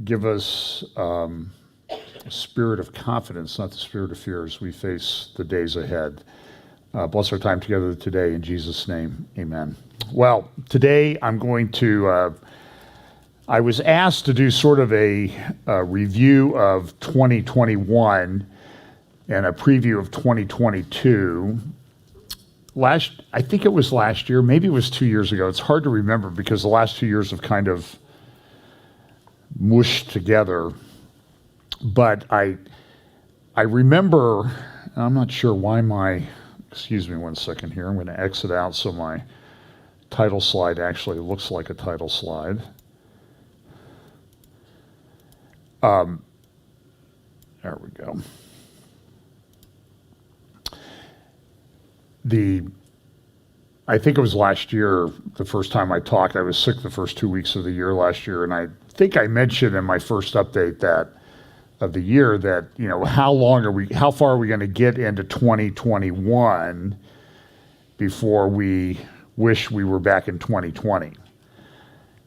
give us a spirit of confidence, not the spirit of fear, as we face the days ahead. Bless our time together today. In Jesus' name, amen. Well, today I'm going to, I was asked to do sort of a review of 2021 and a preview of 2022. I think it was last year, maybe it was 2 years ago. It's hard to remember because the last 2 years have kind of mushed together. But I remember, I'm not sure why excuse me one second here. I'm going to exit out so my title slide actually looks like a title slide. There we go. I think it was last year, the first time I talked. I was sick the first 2 weeks of the year last year, and I think I mentioned in my first update of the year that, how far are we going to get into 2021 before we wish we were back in 2020?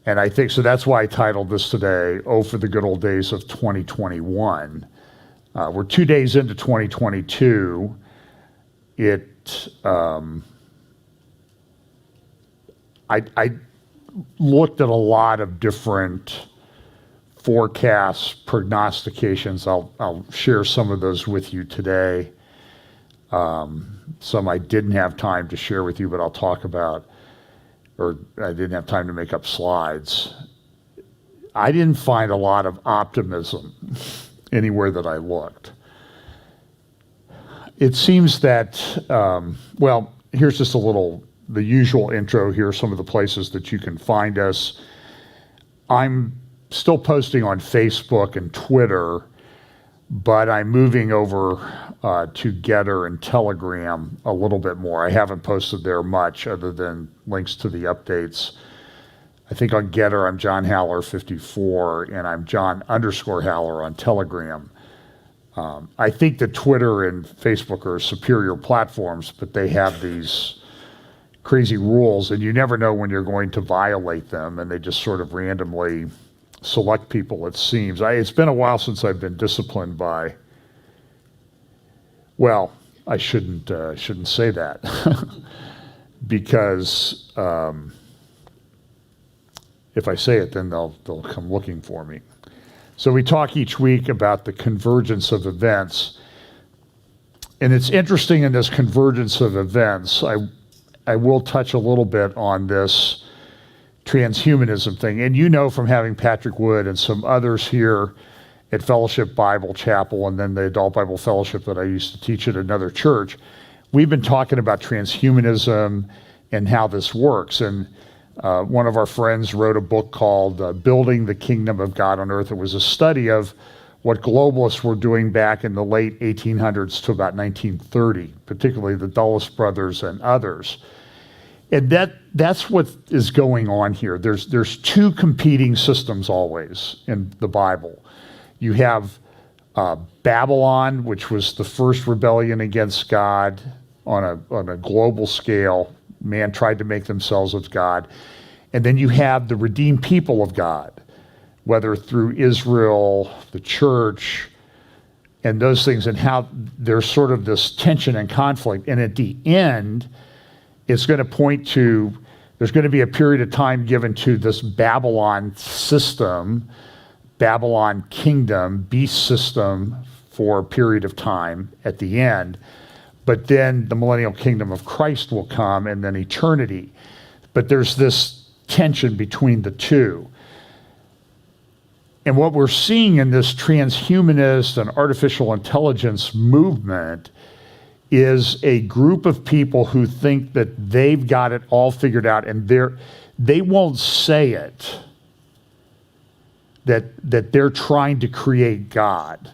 And I think, so that's why I titled this today, Oh, for the Good Old Days of 2021. We're 2 days into 2022. I looked at a lot of different forecasts, prognostications. I'll share some of those with you today. Some I didn't have time to share with you, but I'll talk about, or I didn't have time to make up slides. I didn't find a lot of optimism anywhere that I looked. It seems that, here's just the usual intro. Here are some of the places that you can find us. I'm still posting on Facebook and Twitter, but I'm moving over to Getter and Telegram a little bit more. I haven't posted there much other than links to the updates. I think on Getter, I'm John Haller 54, and I'm John_Haller on Telegram. I think that Twitter and Facebook are superior platforms, but they have these crazy rules, and you never know when you're going to violate them, and they just sort of randomly select people, it seems. It's been a while since I've been disciplined by, I shouldn't say that, because if I say it, then they'll come looking for me. So we talk each week about the convergence of events. And it's interesting in this convergence of events, I will touch a little bit on this transhumanism thing. And from having Patrick Wood and some others here at Fellowship Bible Chapel and then the Adult Bible Fellowship that I used to teach at another church, we've been talking about transhumanism and how this works. And one of our friends wrote a book called Building the Kingdom of God on Earth. It was a study of what globalists were doing back in the late 1800s to about 1930, particularly the Dulles brothers and others. And that's what is going on here. There's two competing systems always in the Bible. You have Babylon, which was the first rebellion against God on a global scale. Man tried to make themselves of God. And then you have the redeemed people of God, whether through Israel, the church, and those things, and how there's sort of this tension and conflict. And at the end, it's going to point to, there's going to be a period of time given to this Babylon system, Babylon kingdom, beast system for a period of time at the end. But then the millennial kingdom of Christ will come, and then eternity. But there's this tension between the two. And what we're seeing in this transhumanist and artificial intelligence movement is a group of people who think that they've got it all figured out, and they won't say it, that they're trying to create God.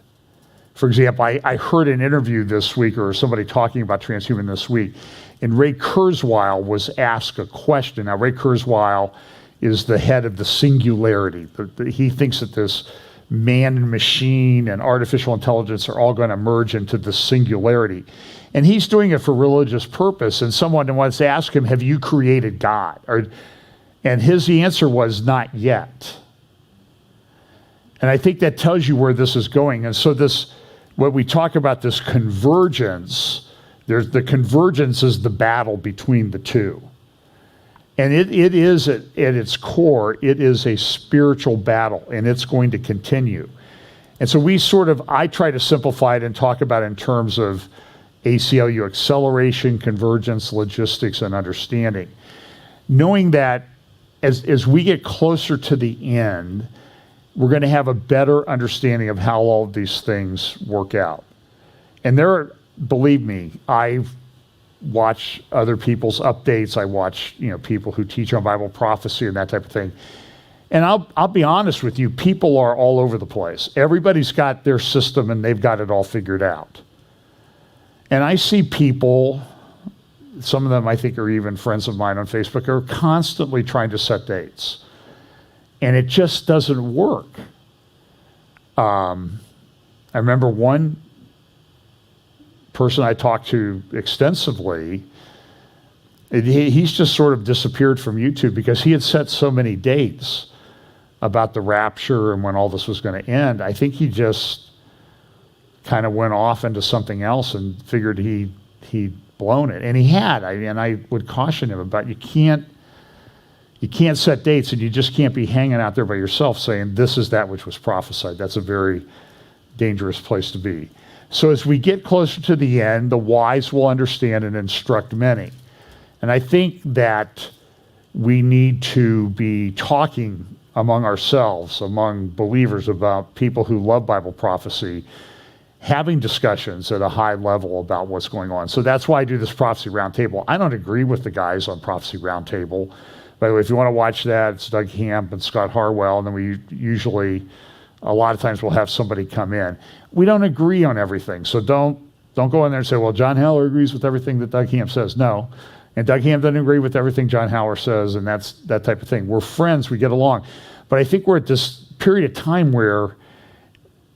For example, I heard an interview this week, or somebody talking about transhuman this week, and Ray Kurzweil was asked a question. Now, Ray Kurzweil is the head of the Singularity. He thinks that this man and machine and artificial intelligence are all going to merge into the singularity. And he's doing it for religious purpose. And someone wants to ask him, have you created God? And his answer was, not yet. And I think that tells you where this is going. And so what we talk about, this convergence, the convergence is the battle between the two. And it is at its core, it is a spiritual battle, and it's going to continue. And so I try to simplify it and talk about it in terms of ACLU: acceleration, convergence, logistics, and understanding. Knowing that as we get closer to the end, we're going to have a better understanding of how all of these things work out. And believe me, I watch other people's updates. I watch, people who teach on Bible prophecy and that type of thing. And I'll be honest with you, people are all over the place. Everybody's got their system and they've got it all figured out. And I see people, some of them I think are even friends of mine on Facebook, are constantly trying to set dates. And it just doesn't work. I remember one person I talked to extensively, he's just sort of disappeared from YouTube because he had set so many dates about the rapture and when all this was going to end. I think he just kind of went off into something else and figured he'd blown it. And he had. And I would caution him about you can't set dates, and you just can't be hanging out there by yourself saying this is that which was prophesied. That's a very dangerous place to be. So as we get closer to the end, the wise will understand and instruct many. And I think that we need to be talking among ourselves, among believers, about people who love Bible prophecy, having discussions at a high level about what's going on. So that's why I do this Prophecy Roundtable. I don't agree with the guys on Prophecy Roundtable. By the way, if you want to watch that, it's Doug Hamp and Scott Harwell, and then we usually, a lot of times we'll have somebody come in. We don't agree on everything, so don't go in there and say, well, John Haller agrees with everything that Doug Hamp says. No, and Doug Hamp doesn't agree with everything John Haller says, and that's that type of thing. We're friends, we get along. But I think we're at this period of time where,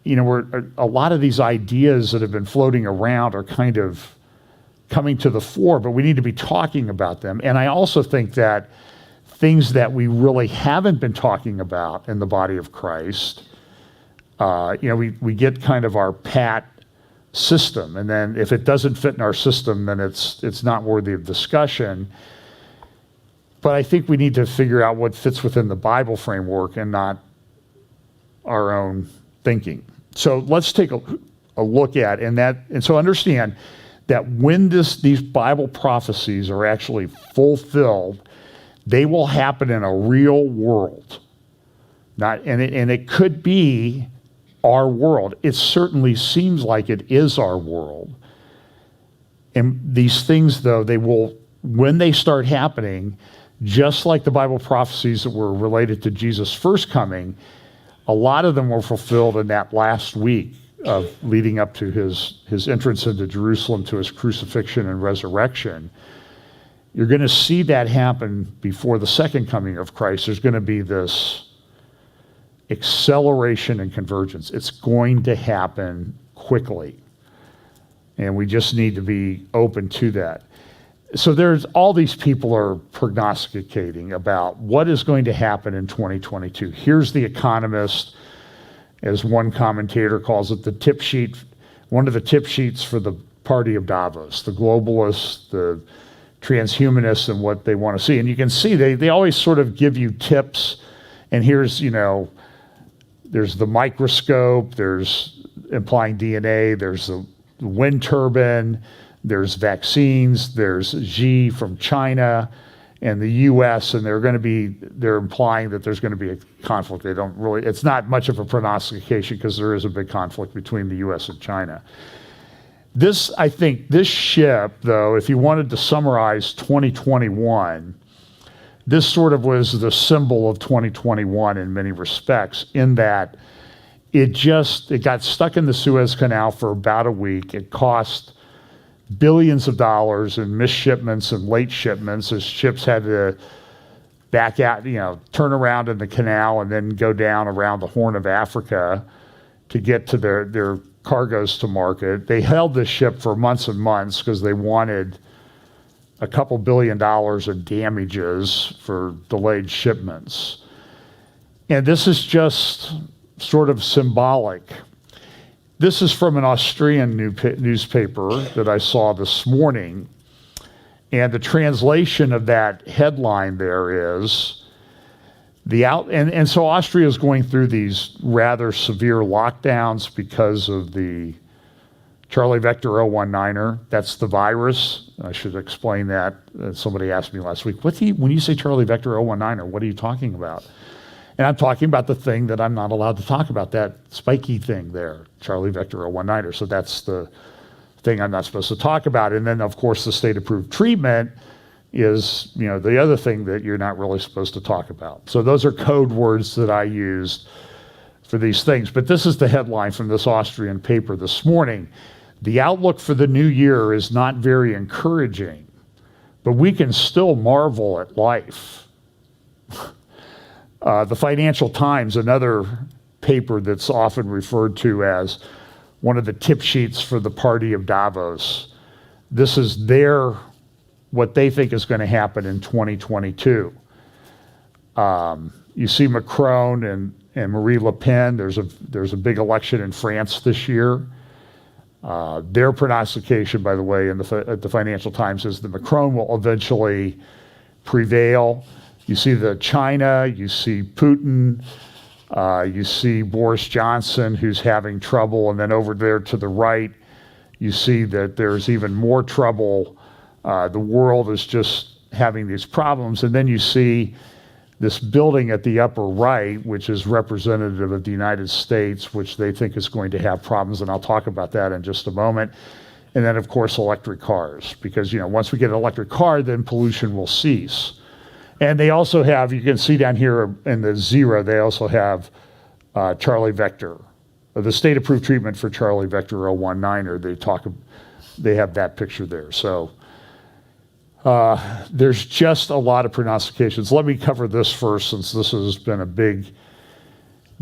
a lot of these ideas that have been floating around are kind of coming to the fore, but we need to be talking about them. And I also think that things that we really haven't been talking about in the body of Christ, we get kind of our pat system, and then if it doesn't fit in our system, then it's not worthy of discussion. But I think we need to figure out what fits within the Bible framework and not our own thinking. So let's take a look at, and so understand that when these Bible prophecies are actually fulfilled, they will happen in a real world. And it could be our world. It certainly seems like it is our world. And these things, though, when they start happening, just like the Bible prophecies that were related to Jesus' first coming, a lot of them were fulfilled in that last week of leading up to his entrance into Jerusalem, to his crucifixion and resurrection. You're going to see that happen before the second coming of Christ. There's going to be this acceleration and convergence. It's going to happen quickly. And we just need to be open to that. So there's all these people are prognosticating about what is going to happen in 2022. Here's The Economist, as one commentator calls it, the tip sheet, one of the tip sheets for the party of Davos, the globalists, the transhumanists, and what they want to see. And you can see they always sort of give you tips. And here's, there's the microscope, there's implying DNA, there's the wind turbine, there's vaccines, there's Xi from China and the US, and they're implying that there's going to be a conflict. It's not much of a prognostication because there is a big conflict between the US and China. I think this ship, though, if you wanted to summarize 2021, this sort of was the symbol of 2021 in many respects, in that it got stuck in the Suez Canal for about a week. It cost billions of dollars in missed shipments and late shipments as ships had to back out, turn around in the canal and then go down around the Horn of Africa to get to their cargoes to market. They held this ship for months and months because they wanted a couple $2 billion in damages for delayed shipments. And this is just sort of symbolic. This is from an Austrian newspaper that I saw this morning. And the translation of that headline there is, and so Austria is going through these rather severe lockdowns because of the Charlie Vector 019er. That's the virus. I should explain that. Somebody asked me last week, when you say Charlie Vector 019er, what are you talking about? And I'm talking about the thing that I'm not allowed to talk about, that spiky thing there, Charlie Vector 019er. So that's the thing I'm not supposed to talk about. And then, of course, the state-approved treatment is, the other thing that you're not really supposed to talk about. So those are code words that I used for these things. But this is the headline from this Austrian paper this morning. The outlook for the new year is not very encouraging, but we can still marvel at life. The Financial Times, another paper that's often referred to as one of the tip sheets for the party of Davos. This is what they think is going to happen in 2022. You see Macron and Marie Le Pen. There's a big election in France this year. Their prognostication, by the way, at the Financial Times is that Macron will eventually prevail. You see China, you see Putin, you see Boris Johnson, who's having trouble, and then over there to the right, you see that there's even more trouble. The world is just having these problems, and then you see this building at the upper right, which is representative of the United States, which they think is going to have problems, and I'll talk about that in just a moment. And then, of course, electric cars, because once we get an electric car, then pollution will cease. And they also have, you can see down here in the zero, they also have Charlie Vector, the state-approved treatment for Charlie Vector 019er. They have that picture there. So there's just a lot of prognostications. Let me cover this first, since this has been a big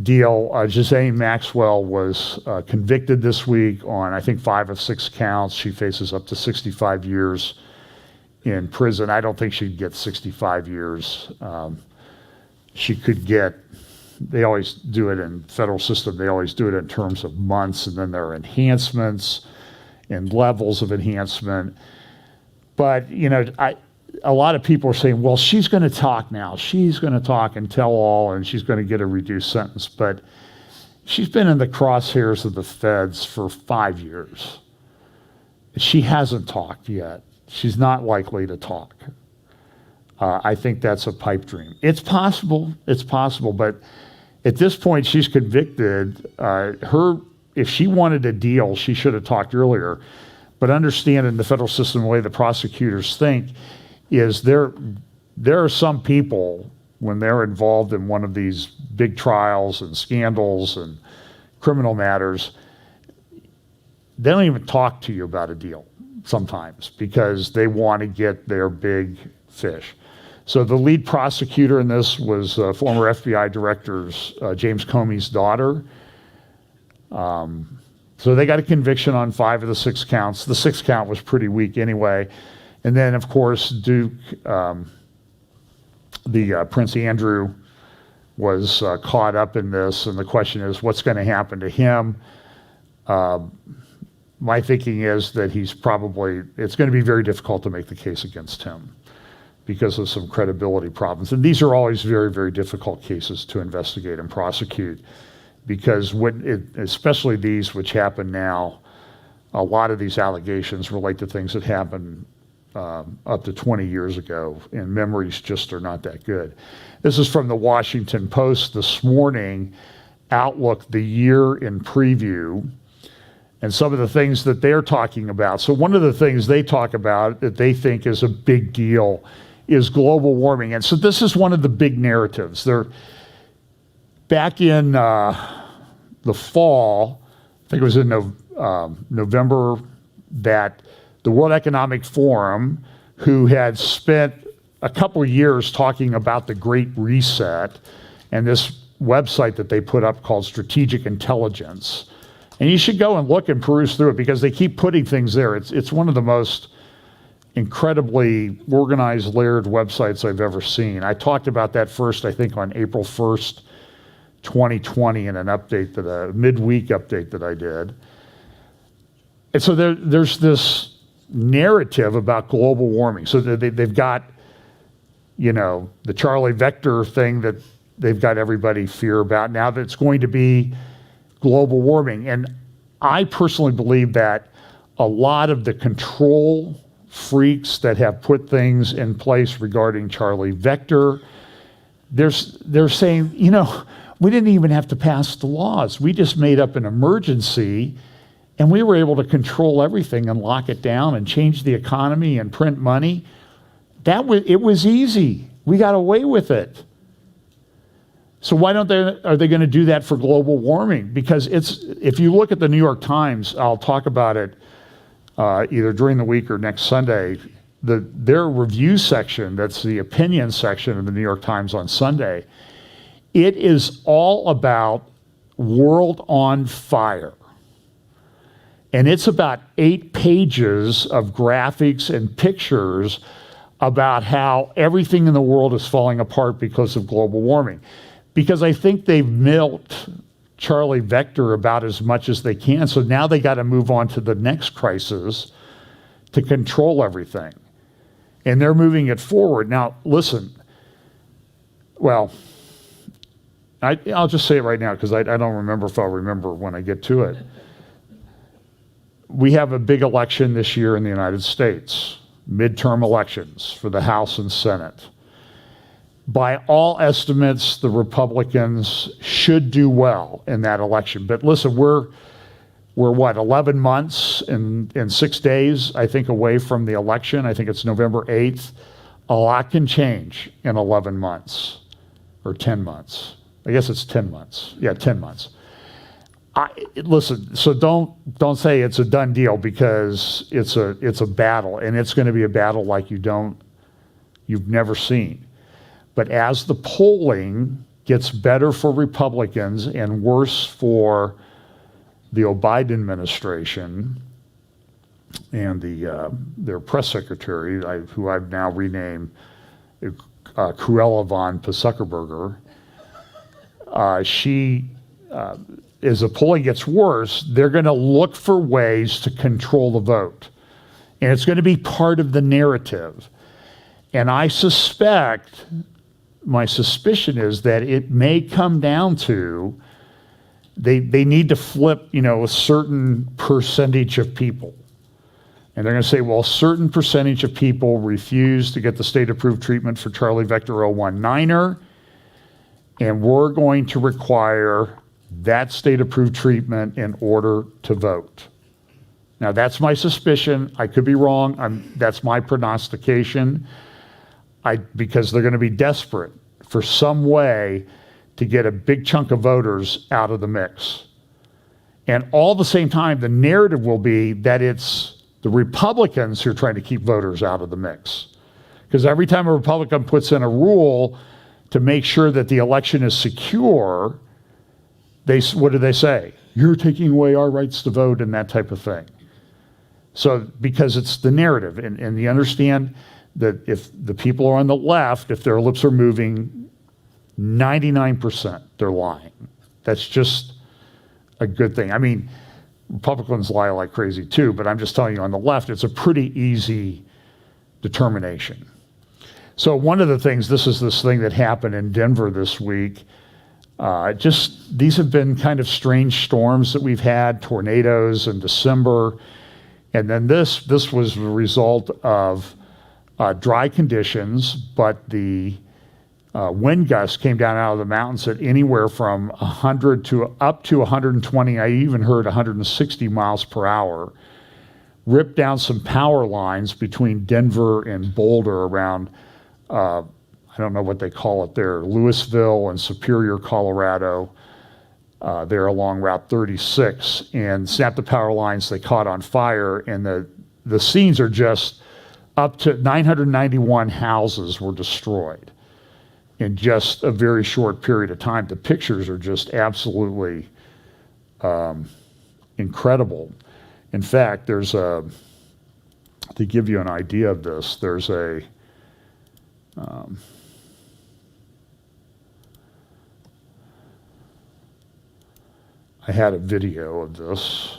deal. Jozef Maxwell was convicted this week on, I think, 5 of 6 counts. She faces up to 65 years in prison. I don't think she'd get 65 years. She could get, they always do it in federal system, they always do it in terms of months, and then there are enhancements and levels of enhancement. But, a lot of people are saying, well, she's going to talk now. She's going to talk and tell all, and she's going to get a reduced sentence. But she's been in the crosshairs of the feds for 5 years. She hasn't talked yet. She's not likely to talk. I think that's a pipe dream. It's possible, but at this point she's convicted. If she wanted a deal, she should have talked earlier. But understand, in the federal system, the way the prosecutors think is there are some people, when they're involved in one of these big trials and scandals and criminal matters, they don't even talk to you about a deal sometimes, because they want to get their big fish. So the lead prosecutor in this was former FBI Director James Comey's daughter. So they got a conviction on 5 of the 6 counts. The 6th count was pretty weak anyway. And then, of course, Duke, Prince Andrew was caught up in this, and the question is, what's going to happen to him? My thinking is that it's going to be very difficult to make the case against him because of some credibility problems. And these are always very, very difficult cases to investigate and prosecute, because especially these which happen now, a lot of these allegations relate to things that happened up to 20 years ago, and memories just are not that good. This is from the Washington Post this morning, Outlook, the year in preview, and some of the things that they're talking about. So one of the things they talk about that they think is a big deal is global warming. And so this is one of the big narratives. Back in the fall, I think it was in November, that the World Economic Forum, who had spent a couple of years talking about the Great Reset and this website that they put up called Strategic Intelligence. And you should go and look and peruse through it, because they keep putting things there. It's one of the most incredibly organized, layered websites I've ever seen. I talked about that first, I think, on April 1st, 2020 in an update a midweek update that I did. And so there's this narrative about global warming. So they've got, the Charlie Vector thing that they've got everybody fear about now, that it's going to be global warming. And I personally believe that a lot of the control freaks that have put things in place regarding Charlie Vector, they're saying, we didn't even have to pass the laws. We just made up an emergency, and we were able to control everything and lock it down and change the economy and print money. It was easy. We got away with it. So why are they going to do that for global warming? Because if you look at the New York Times, I'll talk about it either during the week or next Sunday, their review section, that's the opinion section of the New York Times on Sunday, it is all about world on fire. And it's about 8 pages of graphics and pictures about how everything in the world is falling apart because of global warming. Because I think they've milked Charlie Vector about as much as they can. So now they got to move on to the next crisis to control everything. And they're moving it forward. Now, listen, well, I'll just say it right now because I don't remember if I'll remember when I get to it. We have a big election this year in the United States, midterm elections for the House and Senate. By all estimates, the Republicans should do well in that election. But listen, we're what, 11 months and 6 days, I think, away from the election. I think it's November 8th. A lot can change in 11 months or 10 months. I guess it's 10 months. Yeah, 10 months. Listen, so don't say it's a done deal, because it's a battle, and it's going to be a battle like you've never seen. But as the polling gets better for Republicans and worse for the Biden administration and their press secretary, who I've now renamed Cruella von Zuckerberger, as the polling gets worse, they're going to look for ways to control the vote. And it's going to be part of the narrative. And I suspect, my suspicion is that it may come down to they need to flip, a certain percentage of people. And they're going to say, well, a certain percentage of people refuse to get the state-approved treatment for Charlie Vector 019er, and we're going to require that state-approved treatment in order to vote. Now, that's my suspicion. I could be wrong. That's my prognostication. Because they're going to be desperate for some way to get a big chunk of voters out of the mix. And all at the same time, the narrative will be that it's the Republicans who are trying to keep voters out of the mix. Because every time a Republican puts in a rule to make sure that the election is secure, what do they say? You're taking away our rights to vote and that type of thing. So, because it's the narrative, and you understand that if the people are on the left, if their lips are moving, 99% they're lying. That's just a good thing. I mean, Republicans lie like crazy too, but I'm just telling you, on the left, it's a pretty easy determination. So one of the things, this thing that happened in Denver this week, these have been kind of strange storms that we've had, tornadoes in December, and then this was the result of dry conditions, but the wind gusts came down out of the mountains at anywhere from 100 to up to 120. I even heard 160 miles per hour. Ripped down some power lines between Denver and Boulder around, I don't know what they call it there, Louisville and Superior, Colorado, there along Route 36, and snapped the power lines. They caught on fire, and the scenes are just up to 991 houses were destroyed in just a very short period of time. The pictures are just absolutely incredible. In fact, to give you an idea of this, there's I had a video of this.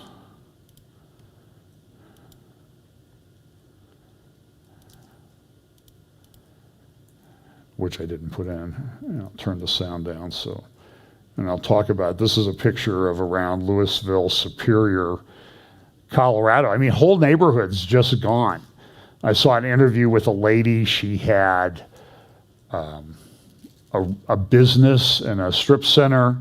Which I didn't put in. I'll turn the sound down. And I'll talk about, this is a picture of around Louisville, Superior, Colorado. I mean, whole neighborhood's just gone. I saw an interview with a lady. She had a business and a strip center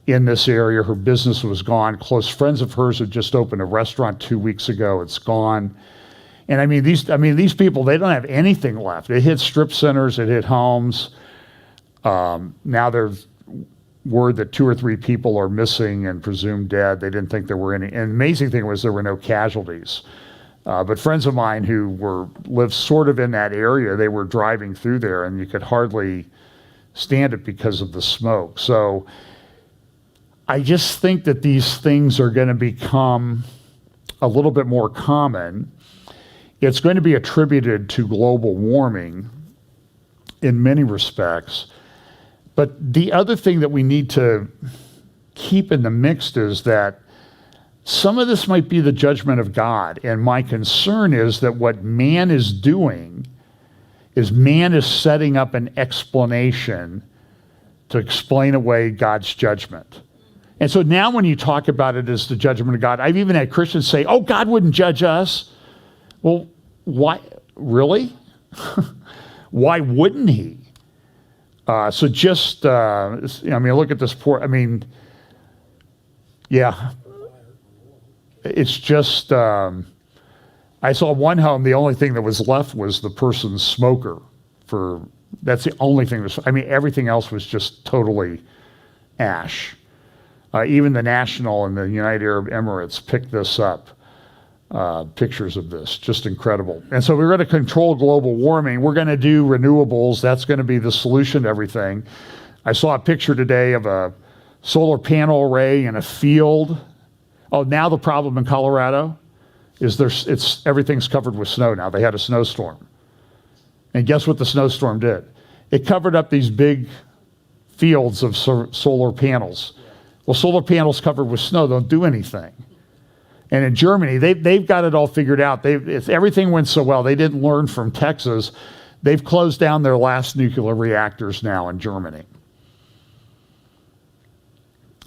in this area. Her business was gone. Close friends of hers had just opened a restaurant 2 weeks ago. It's gone. And I mean, these people, they don't have anything left. It hit strip centers, it hit homes. Now there's word that 2 or 3 people are missing and presumed dead. They didn't think there were any. And the amazing thing was there were no casualties. But friends of mine who lived sort of in that area, they were driving through there and you could hardly stand it because of the smoke. So I just think that these things are going to become a little bit more common. It's going to be attributed to global warming in many respects. But the other thing that we need to keep in the mix is that some of this might be the judgment of God. And my concern is that what man is doing is man is setting up an explanation to explain away God's judgment. And so now when you talk about it as the judgment of God, I've even had Christians say, oh, God wouldn't judge us. Well, why? Really? Why wouldn't he? So just, I mean, look at this poor, I mean, yeah. It's just, I saw one home, the only thing that was left was the person's smoker. That's the only thing, I mean, everything else was just totally ash. Even the National and the United Arab Emirates picked this up. Pictures of this, just incredible. And so we're going to control global warming. We're going to do renewables. That's going to be the solution to everything. I saw a picture today of a solar panel array in a field. Oh, now the problem in Colorado is everything's covered with snow now. They had a snowstorm. And guess what the snowstorm did? It covered up these big fields of solar panels. Well, solar panels covered with snow don't do anything. And in Germany, they've got it all figured out. Everything went so well. They didn't learn from Texas. They've closed down their last nuclear reactors now in Germany.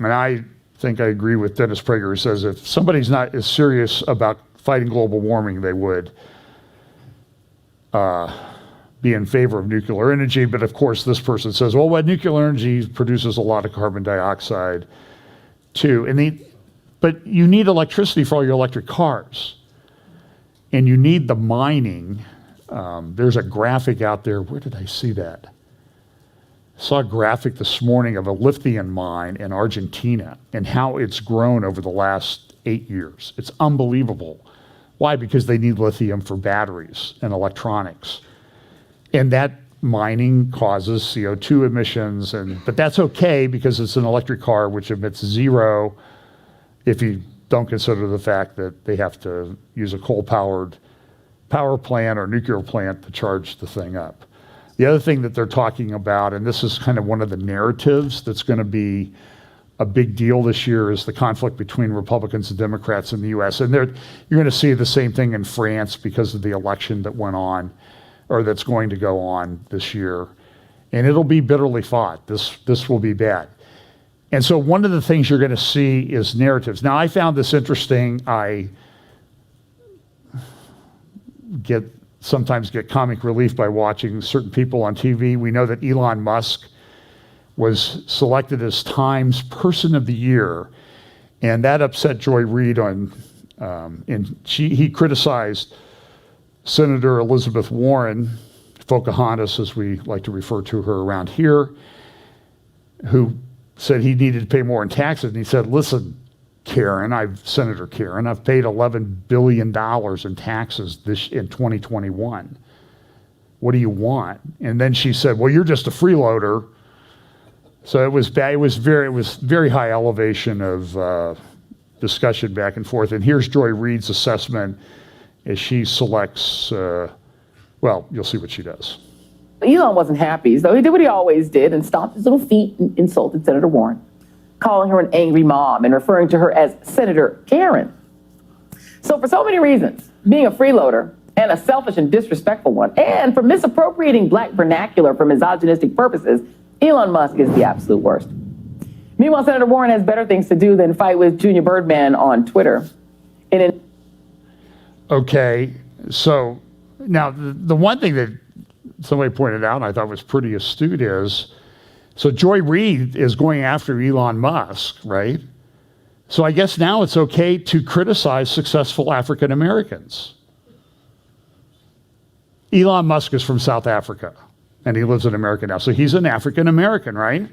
And I think I agree with Dennis Prager, who says if somebody's not as serious about fighting global warming, they would be in favor of nuclear energy. But of course, this person says, well, nuclear energy produces a lot of carbon dioxide too. But you need electricity for all your electric cars. And you need the mining. There's a graphic out there. Where did I see that? I saw a graphic this morning of a lithium mine in Argentina and how it's grown over the last 8 years. It's unbelievable. Why? Because they need lithium for batteries and electronics. And that mining causes CO2 emissions. But that's okay because it's an electric car which emits zero if you don't consider the fact that they have to use a coal-powered power plant or nuclear plant to charge the thing up. The other thing that they're talking about, and this is kind of one of the narratives that's going to be a big deal this year, is the conflict between Republicans and Democrats in the U.S. And you're going to see the same thing in France because of the election that went on, or that's going to go on this year. And it'll be bitterly fought. This will be bad. And so one of the things you're going to see is narratives. Now, I found this interesting. I sometimes get comic relief by watching certain people on TV. We know that Elon Musk was selected as Time's Person of the Year, and that upset Joy Reid he criticized Senator Elizabeth Warren, Pocahontas, as we like to refer to her around here, who said he needed to pay more in taxes. And he said, listen, Senator Karen, I've paid $11 billion in taxes in 2021. What do you want? And then she said, well, you're just a freeloader. So it was bad. It was very high elevation of discussion back and forth. And here's Joy Reid's assessment as she selects, well, you'll see what she does. Elon wasn't happy, so he did what he always did and stomped his little feet and insulted Senator Warren. calling her an angry mom and referring to her as Senator Karen. So for so many reasons, being a freeloader and a selfish and disrespectful one, and for misappropriating Black vernacular for misogynistic purposes, Elon Musk is the absolute worst. Meanwhile, Senator Warren has better things to do than fight with Junior Birdman on Twitter. Okay, so now the one thing that somebody pointed out and I thought was pretty astute is, so Joy Reid is going after Elon Musk, right? So I guess now it's okay to criticize successful African Americans. Elon Musk is from South Africa and he lives in America now. So he's an African American, right?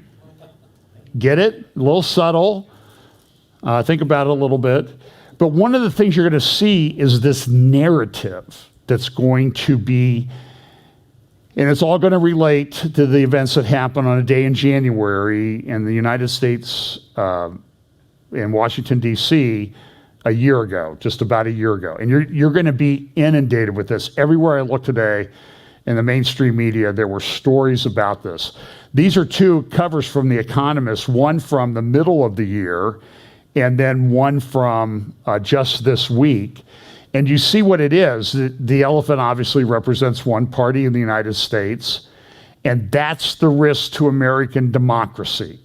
Get it? A little subtle. Think about it a little bit. But one of the things you're going to see is this narrative that's going to be, and it's all going to relate to the events that happened on a day in January in the United States, in Washington, D.C., a year ago, just about a year ago. And you're going to be inundated with this. Everywhere I look today in the mainstream media, there were stories about this. These are two covers from The Economist, one from the middle of the year, and then one from just this week. And you see what it is. The elephant obviously represents one party in the United States, and that's the risk to American democracy.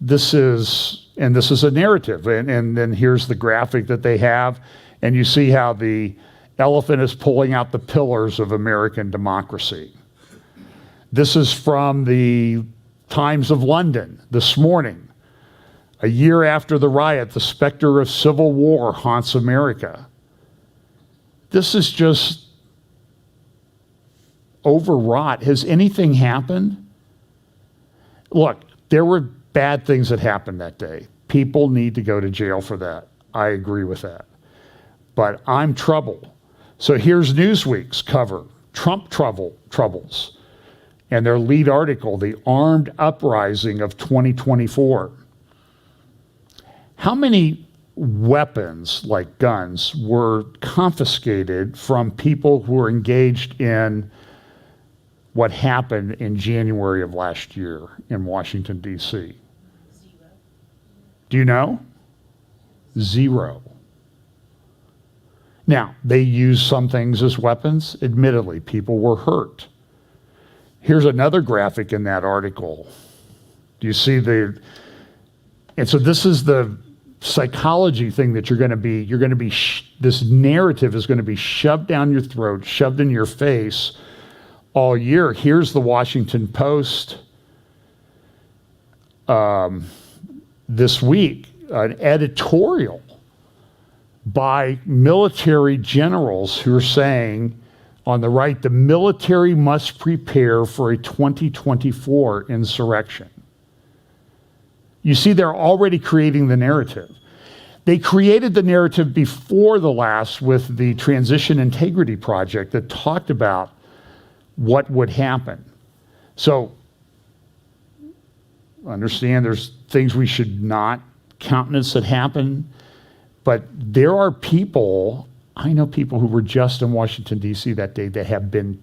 This is a narrative. And then here's the graphic that they have, and you see how the elephant is pulling out the pillars of American democracy. This is from the Times of London this morning. A year after the riot, the specter of civil war haunts America. This is just overwrought. Has anything happened? Look, there were bad things that happened that day. People need to go to jail for that. I agree with that. But I'm troubled. So here's Newsweek's cover, Trump troubles, and their lead article, The Armed Uprising of 2024. How many weapons, like guns, were confiscated from people who were engaged in what happened in January of last year in Washington, D.C.? 0. Do you know? 0. Now, they used some things as weapons. Admittedly, people were hurt. Here's another graphic in that article. Do you see and so this is the psychology thing that this narrative is going to be shoved down your throat, shoved in your face all year. Here's the Washington Post this week, an editorial by military generals who are saying, on the right, the military must prepare for a 2024 insurrection. You see, they're already creating the narrative. They created the narrative before the last with the Transition Integrity Project that talked about what would happen. So, understand there's things we should not countenance that happen, but there are people, I know people who were just in Washington, D.C. that day that have been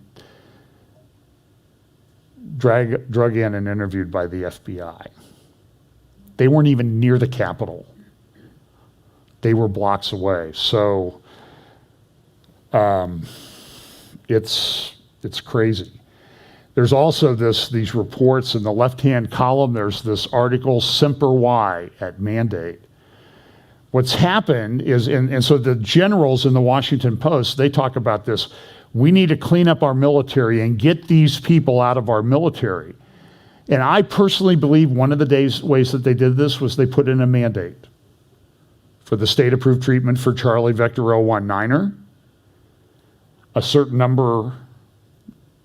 drug in and interviewed by the FBI. They weren't even near the Capitol. They were blocks away. So it's crazy. There's also these reports in the left-hand column. There's this article, Semper Why at Mandate. What's happened is, and so the generals in the Washington Post, they talk about this. We need to clean up our military and get these people out of our military. And I personally believe one of the ways that they did this was they put in a mandate for the state-approved treatment for Charlie Vector 019er. A certain number,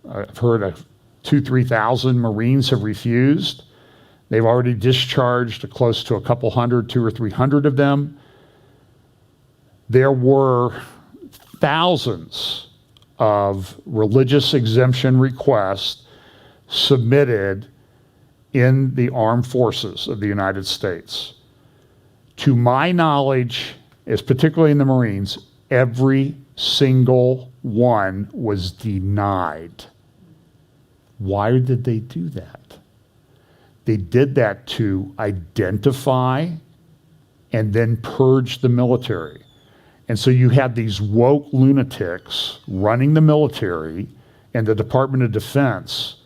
I've heard of 2,000-3,000 Marines have refused. They've already discharged close to a couple hundred, 200 or 300 of them. There were thousands of religious exemption requests submitted in the armed forces of the United States. To my knowledge, as particularly in the Marines, every single one was denied. Why did they do that? They did that to identify and then purge the military. And so you had these woke lunatics running the military and the Department of Defense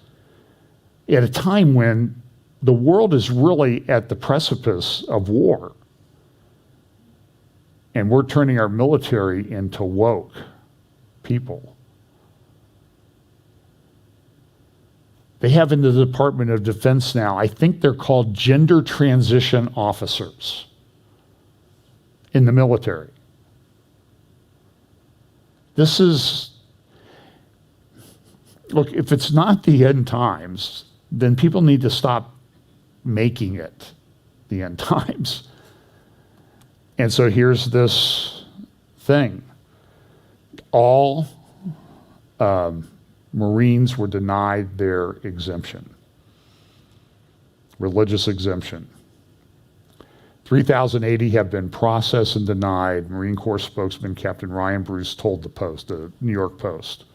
at a time when the world is really at the precipice of war. And we're turning our military into woke people. They have in the Department of Defense now, I think they're called gender transition officers in the military. This is, look, if it's not the end times, then people need to stop making it the end times. And so here's this thing. All Marines were denied their exemption, religious exemption. 3,080 have been processed and denied, Marine Corps spokesman Captain Ryan Bruce told the Post, the New York Post.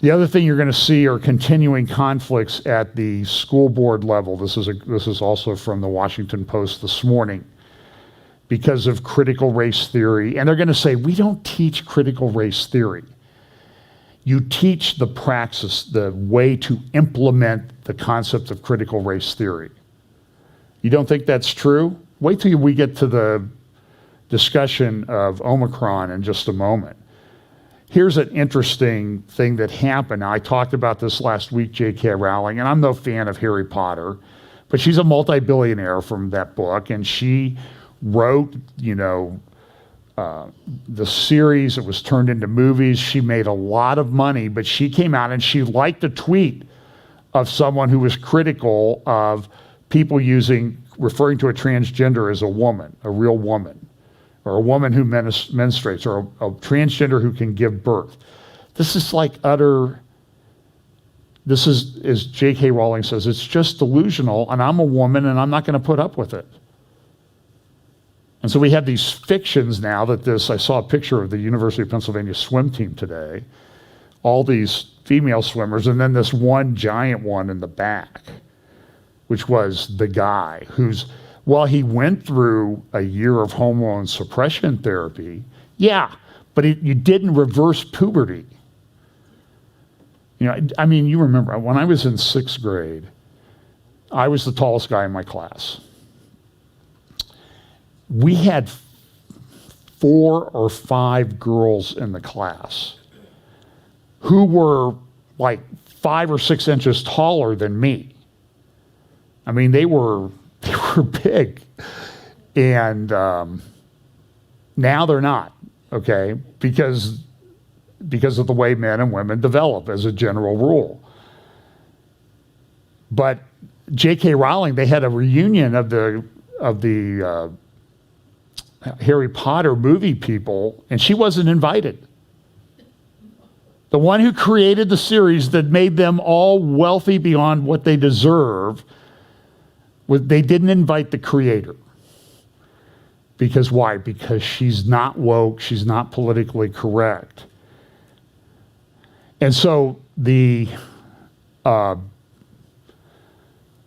The other thing you're going to see are continuing conflicts at the school board level. This is also from the Washington Post this morning, because of critical race theory. And they're going to say, we don't teach critical race theory. You teach the praxis, the way to implement the concept of critical race theory. You don't think that's true? Wait till we get to the discussion of Omicron in just a moment. Here's an interesting thing that happened. Now, I talked about this last week, J.K. Rowling, and I'm no fan of Harry Potter, but she's a multi-billionaire from that book, and she wrote, the series. It was turned into movies. She made a lot of money, but she came out and she liked a tweet of someone who was critical of people referring to a transgender as a woman, a real woman, or a woman who menstruates, or a transgender who can give birth. This is like this is, as J.K. Rowling says, it's just delusional, and I'm a woman, and I'm not going to put up with it. And so we have these fictions now that I saw a picture of the University of Pennsylvania swim team today, all these female swimmers, and then this one giant one in the back, which was the guy he went through a year of hormone suppression therapy, yeah, but you didn't reverse puberty. You remember, when I was in 6th grade, I was the tallest guy in my class. We had 4 or 5 girls in the class who were like 5 or 6 inches taller than me. I mean, they were big. And now they're not, okay, because of the way men and women develop as a general rule. But J.K. Rowling, they had a reunion of the Harry Potter movie people, and she wasn't invited. The one who created the series that made them all wealthy beyond what they deserve, they didn't invite the creator. Because why? Because she's not woke, she's not politically correct. And so I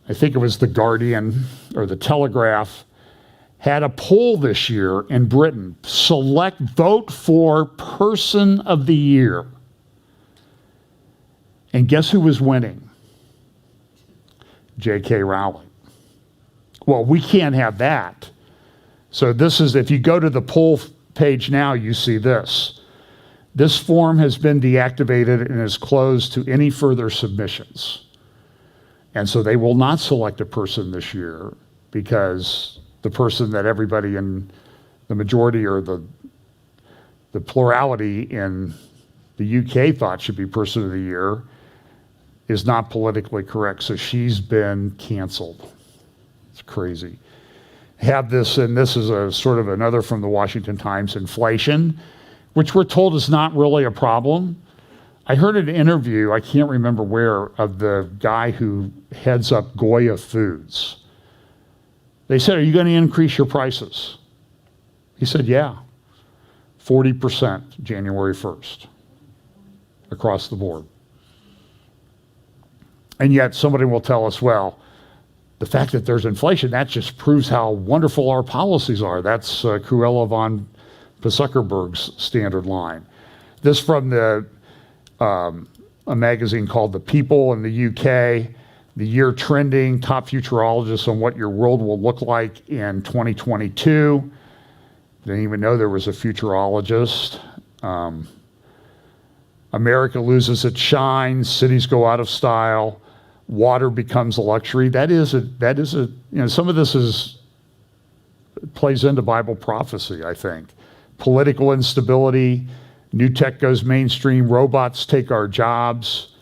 think it was The Guardian or The Telegraph, had a poll this year in Britain, vote for Person of the Year. And guess who was winning? J.K. Rowling. Well, we can't have that. So if you go to the poll page now, you see this. This form has been deactivated and is closed to any further submissions. And so they will not select a person this year because the person that everybody in the majority or the plurality in the UK thought should be Person of the Year is not politically correct. So she's been canceled. It's crazy. Have this, and this is a sort of another from the Washington Times, inflation, which we're told is not really a problem. I heard an interview, I can't remember where, of the guy who heads up Goya Foods. They said, are you going to increase your prices? He said, yeah, 40% January 1st across the board. And yet somebody will tell us, well, the fact that there's inflation, that just proves how wonderful our policies are. That's Cruella von Zuckerberg's standard line. This from a magazine called The People in the UK, the year trending, top futurologists on what your world will look like in 2022. Didn't even know there was a futurologist. America loses its shine, cities go out of style, water becomes a luxury. That is some of this plays into Bible prophecy, I think. Political instability, new tech goes mainstream, robots take our jobs,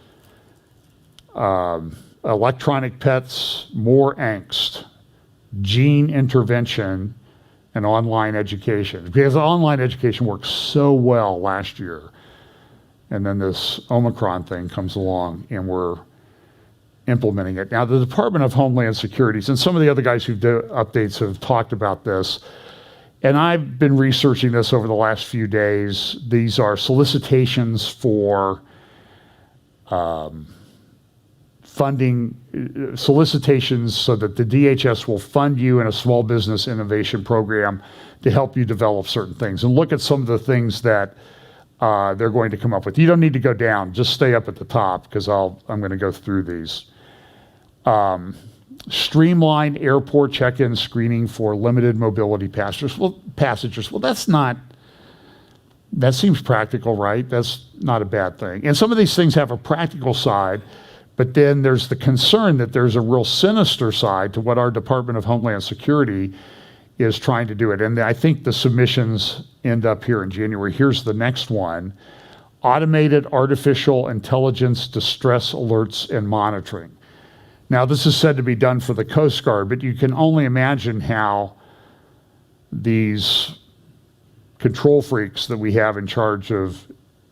electronic pets, more angst, gene intervention, and online education. Because online education worked so well last year. And then this Omicron thing comes along and we're implementing it. Now, the Department of Homeland Security, and some of the other guys who do updates have talked about this, and I've been researching this over the last few days. These are solicitations for funding, solicitations so that the DHS will fund you in a small business innovation program to help you develop certain things. And look at some of the things that they're going to come up with. You don't need to go down, just stay up at the top because I'm going to go through these. Streamline airport check-in screening for limited mobility passengers. Well, that seems practical, right? That's not a bad thing. And some of these things have a practical side, but then there's the concern that there's a real sinister side to what our Department of Homeland Security is trying to do it. And I think the submissions end up here in January. Here's the next one. Automated artificial intelligence distress alerts and monitoring. Now, this is said to be done for the Coast Guard, but you can only imagine how these control freaks that we have in charge of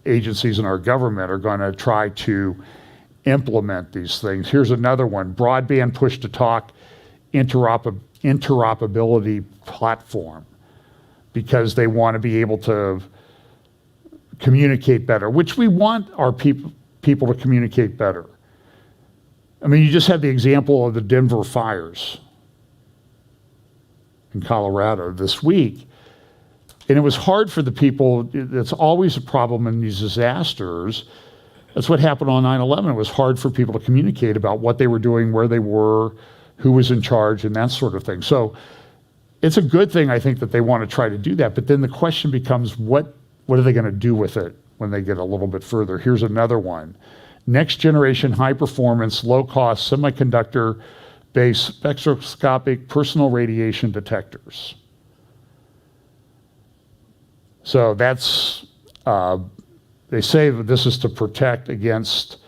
agencies in our government are going to try to implement these things. Here's another one. Broadband push-to-talk interoperability platform, because they want to be able to communicate better, which we want our people to communicate better. I mean, you just had the example of the Denver fires in Colorado this week. And it was hard for the people. It's always a problem in these disasters. That's what happened on 9/11. It was hard for people to communicate about what they were doing, where they were, who was in charge, and that sort of thing. So it's a good thing, I think, that they want to try to do that. But then the question becomes, what are they going to do with it when they get a little bit further? Here's another one. Next generation high performance, low cost semiconductor based spectroscopic personal radiation detectors. So that's, they say that this is to protect against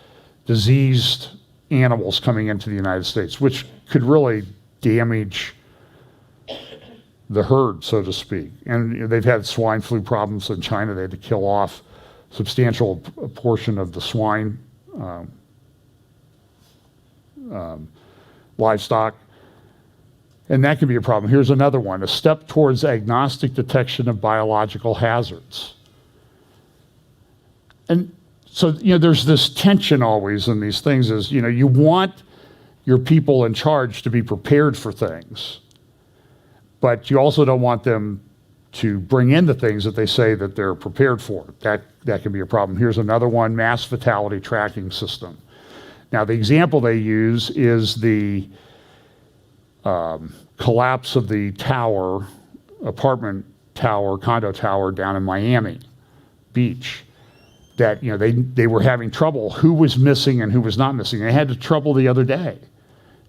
diseased animals coming into the United States, which could really damage the herd, so to speak. And they've had swine flu problems in China. They had to kill off a substantial portion of the swine livestock. And that can be a problem. Here's another one, a step towards agnostic detection of biological hazards. And so, there's this tension always in these things is, you want your people in charge to be prepared for things, but you also don't want them to bring in the things that they say that they're prepared for. That can be a problem. Here's another one, mass fatality tracking system. Now, the example they use is the collapse of the tower, apartment tower, condo tower down in Miami Beach. That they were having trouble. Who was missing and who was not missing? They had trouble the other day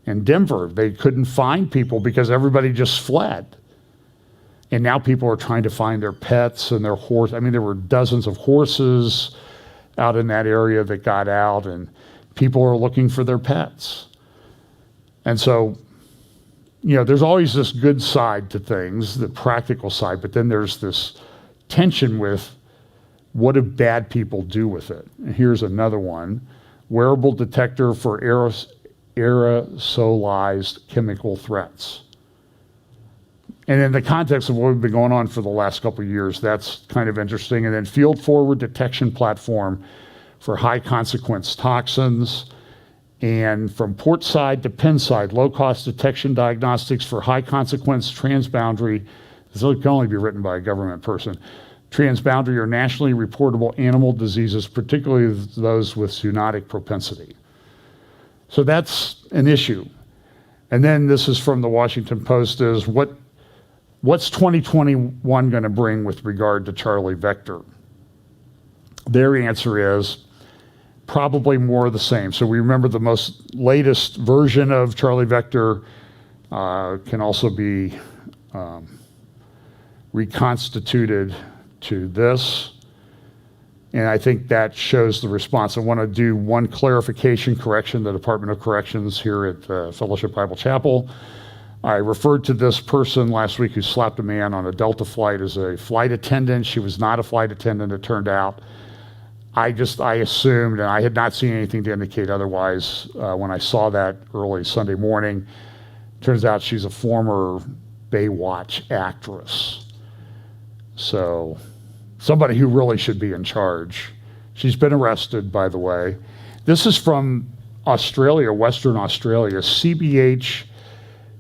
in Denver. They couldn't find people because everybody just fled. And now people are trying to find their pets and their horse. I mean, there were dozens of horses out in that area that got out, and people are looking for their pets. And so, there's always this good side to things, the practical side, but then there's this tension with what do bad people do with it? And here's another one, wearable detector for aerosolized chemical threats. And in the context of what we've been going on for the last couple of years, that's kind of interesting. And then field forward detection platform for high consequence toxins And from port side to pin side, low-cost detection diagnostics for high-consequence transboundary, this can only be written by a government person, transboundary or nationally reportable animal diseases, particularly those with zoonotic propensity. So that's an issue. And then this is from the Washington Post, is what's 2021 going to bring with regard to Charlie Vector? Their answer is probably more of the same. So we remember the most latest version of Charlie Vector can also be reconstituted to this. And I think that shows the response. I want to do one clarification correction, the Department of Corrections here at Fellowship Bible Chapel. I referred to this person last week who slapped a man on a Delta flight as a flight attendant. She was not a flight attendant, it turned out. I assumed, and I had not seen anything to indicate otherwise when I saw that early Sunday morning. Turns out she's a former Baywatch actress. So somebody who really should be in charge. She's been arrested, by the way. This is from Australia, Western Australia, CBH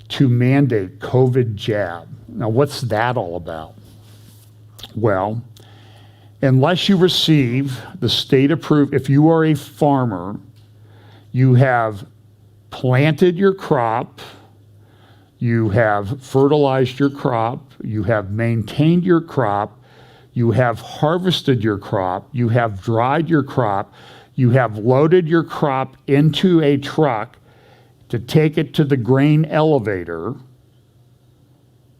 to mandate COVID jab. Now, what's that all about? Well, unless you receive the state-approved, if you are a farmer, you have planted your crop, you have fertilized your crop, you have maintained your crop, you have harvested your crop, you have dried your crop, you have loaded your crop into a truck to take it to the grain elevator,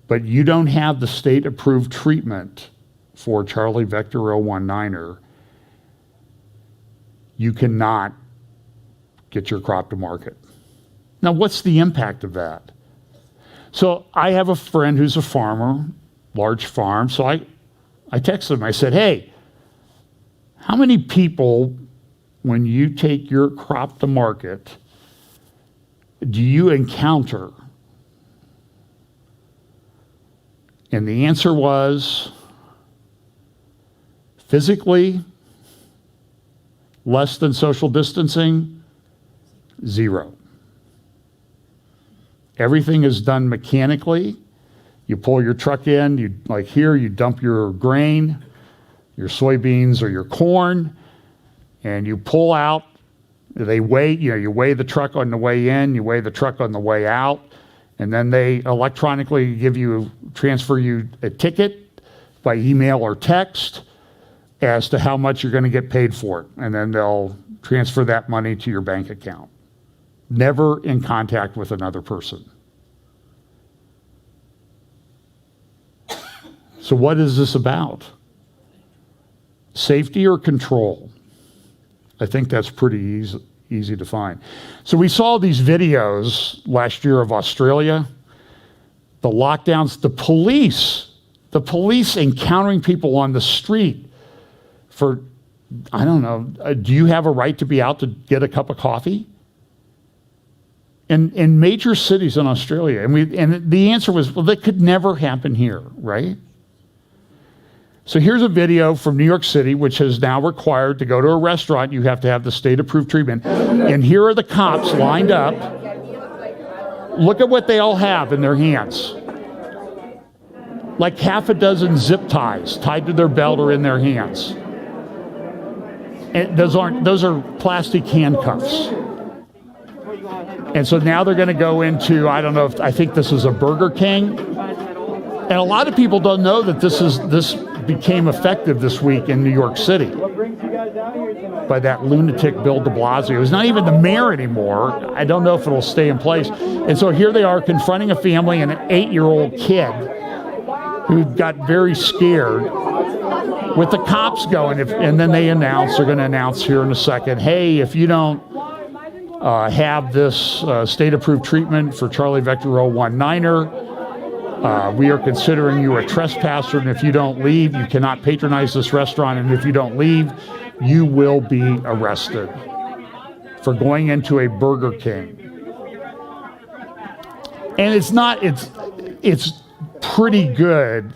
but you don't have the state-approved treatment for Charlie Vector 019er, you cannot get your crop to market. Now, what's the impact of that? So I have a friend who's a farmer, large farm, so I texted him, I said, hey, how many people, when you take your crop to market, do you encounter? And the answer was, physically, less than social distancing, 0. Everything is done mechanically. You pull your truck in, like here, you dump your grain, your soybeans or your corn, and you pull out. They weigh, you weigh the truck on the way in, you weigh the truck on the way out, and then they electronically transfer you a ticket by email or text as to how much you're going to get paid for it. And then they'll transfer that money to your bank account. Never in contact with another person. So what is this about? Safety or control? I think that's pretty easy to find. So we saw these videos last year of Australia, the lockdowns, the police encountering people on the street for, I don't know, do you have a right to be out to get a cup of coffee? In major cities in Australia, and the answer was, well, that could never happen here, right? So here's a video from New York City, which is now required to go to a restaurant, you have to have the state-approved treatment. And here are the cops lined up. Look at what they all have in their hands. Like half a dozen zip ties tied to their belt or in their hands. And those are plastic handcuffs. And so now they're going to go into, I think this is a Burger King. And a lot of people don't know that this became effective this week in New York City by that lunatic Bill de Blasio. He's not even the mayor anymore. I don't know if it'll stay in place. And so here they are confronting a family and an 8-year-old kid who got very scared with the cops going. And then they're going to announce here in a second, hey, if you don't have this state-approved treatment for Charlie Vector 019er, we are considering you a trespasser, and if you don't leave, you cannot patronize this restaurant, and if you don't leave, you will be arrested for going into a Burger King. And it's pretty good.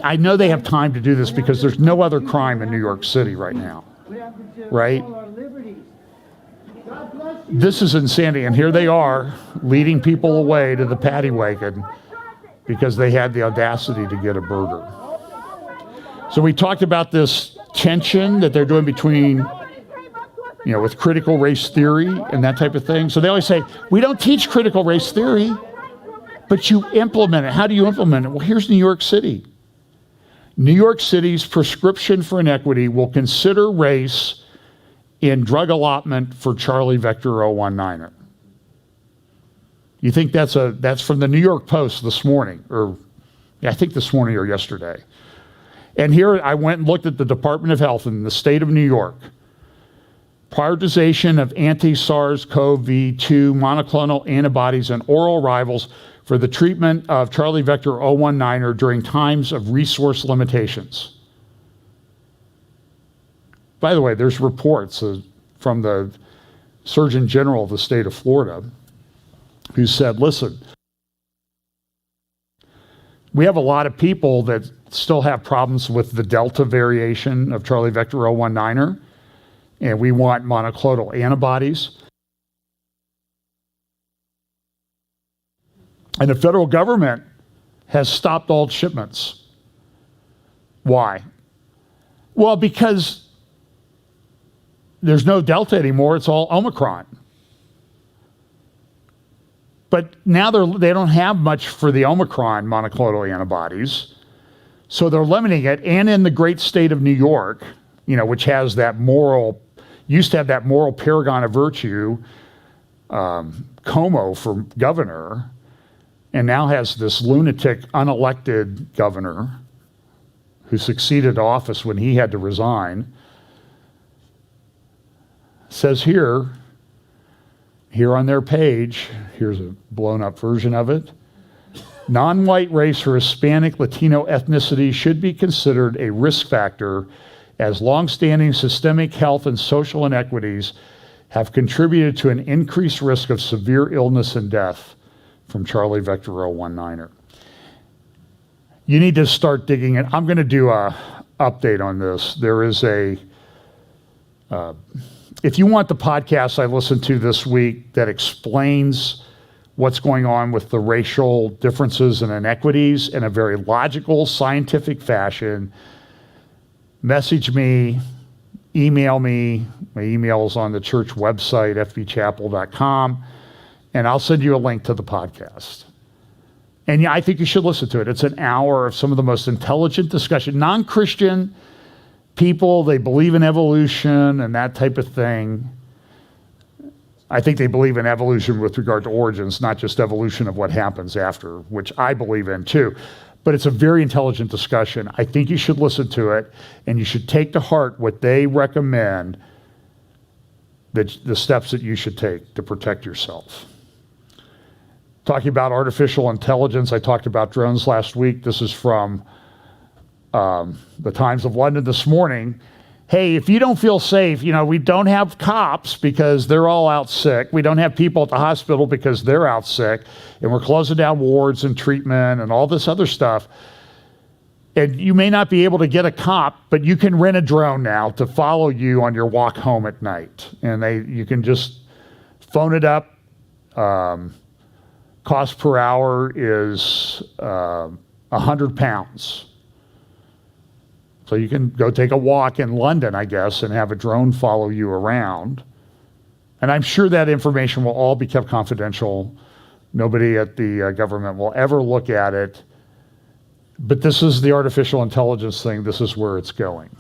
I know they have time to do this because there's no other crime in New York City right now, right? This is insanity. And here they are leading people away to the paddy wagon because they had the audacity to get a burger. So we talked about this tension that they're doing between, with critical race theory and that type of thing. So they always say, we don't teach critical race theory, but you implement it. How do you implement it? Well, here's New York City. New York City's prescription for inequity will consider race in drug allotment for Charlie Vector 019er. You think that's from the New York Post this morning, I think this morning or yesterday. And here I went and looked at the Department of Health in the state of New York. Prioritization of anti-SARS-CoV-2 monoclonal antibodies and oral rivals for the treatment of Charlie Vector 019er during times of resource limitations. By the way, there's reports from the Surgeon General of the state of Florida who said, listen, we have a lot of people that still have problems with the Delta variation of Charlie Vector 019er, and we want monoclonal antibodies. And the federal government has stopped all shipments. Why? Well, because there's no Delta anymore, it's all Omicron. But now they don't have much for the Omicron monoclonal antibodies, so they're limiting it. And in the great state of New York, which has used to have that moral paragon of virtue, Como for governor, and now has this lunatic unelected governor who succeeded office when he had to resign, says here on their page, here's a blown up version of it, non-white race or Hispanic Latino ethnicity should be considered a risk factor as longstanding systemic health and social inequities have contributed to an increased risk of severe illness and death from Charlie Vector 019er. You need to start digging it. I'm going to do a update on this. There is if you want the podcast I listened to this week that explains what's going on with the racial differences and inequities in a very logical, scientific fashion, message me, email me. My email is on the church website, fbchapel.com, and I'll send you a link to the podcast. And yeah, I think you should listen to it. It's an hour of some of the most intelligent discussion. Non-Christian people, they believe in evolution and that type of thing. I think they believe in evolution with regard to origins, not just evolution of what happens after, which I believe in too. But it's a very intelligent discussion. I think you should listen to it, and you should take to heart what they recommend, the steps that you should take to protect yourself. Talking about artificial intelligence, I talked about drones last week. This is from the Times of London this morning. Hey, if you don't feel safe, we don't have cops because they're all out sick. We don't have people at the hospital because they're out sick. And we're closing down wards and treatment and all this other stuff. And you may not be able to get a cop, but you can rent a drone now to follow you on your walk home at night. And you can just phone it up. Cost per hour is 100 pounds. So you can go take a walk in London, I guess, and have a drone follow you around. And I'm sure that information will all be kept confidential. Nobody at the government will ever look at it. But this is the artificial intelligence thing. This is where it's going.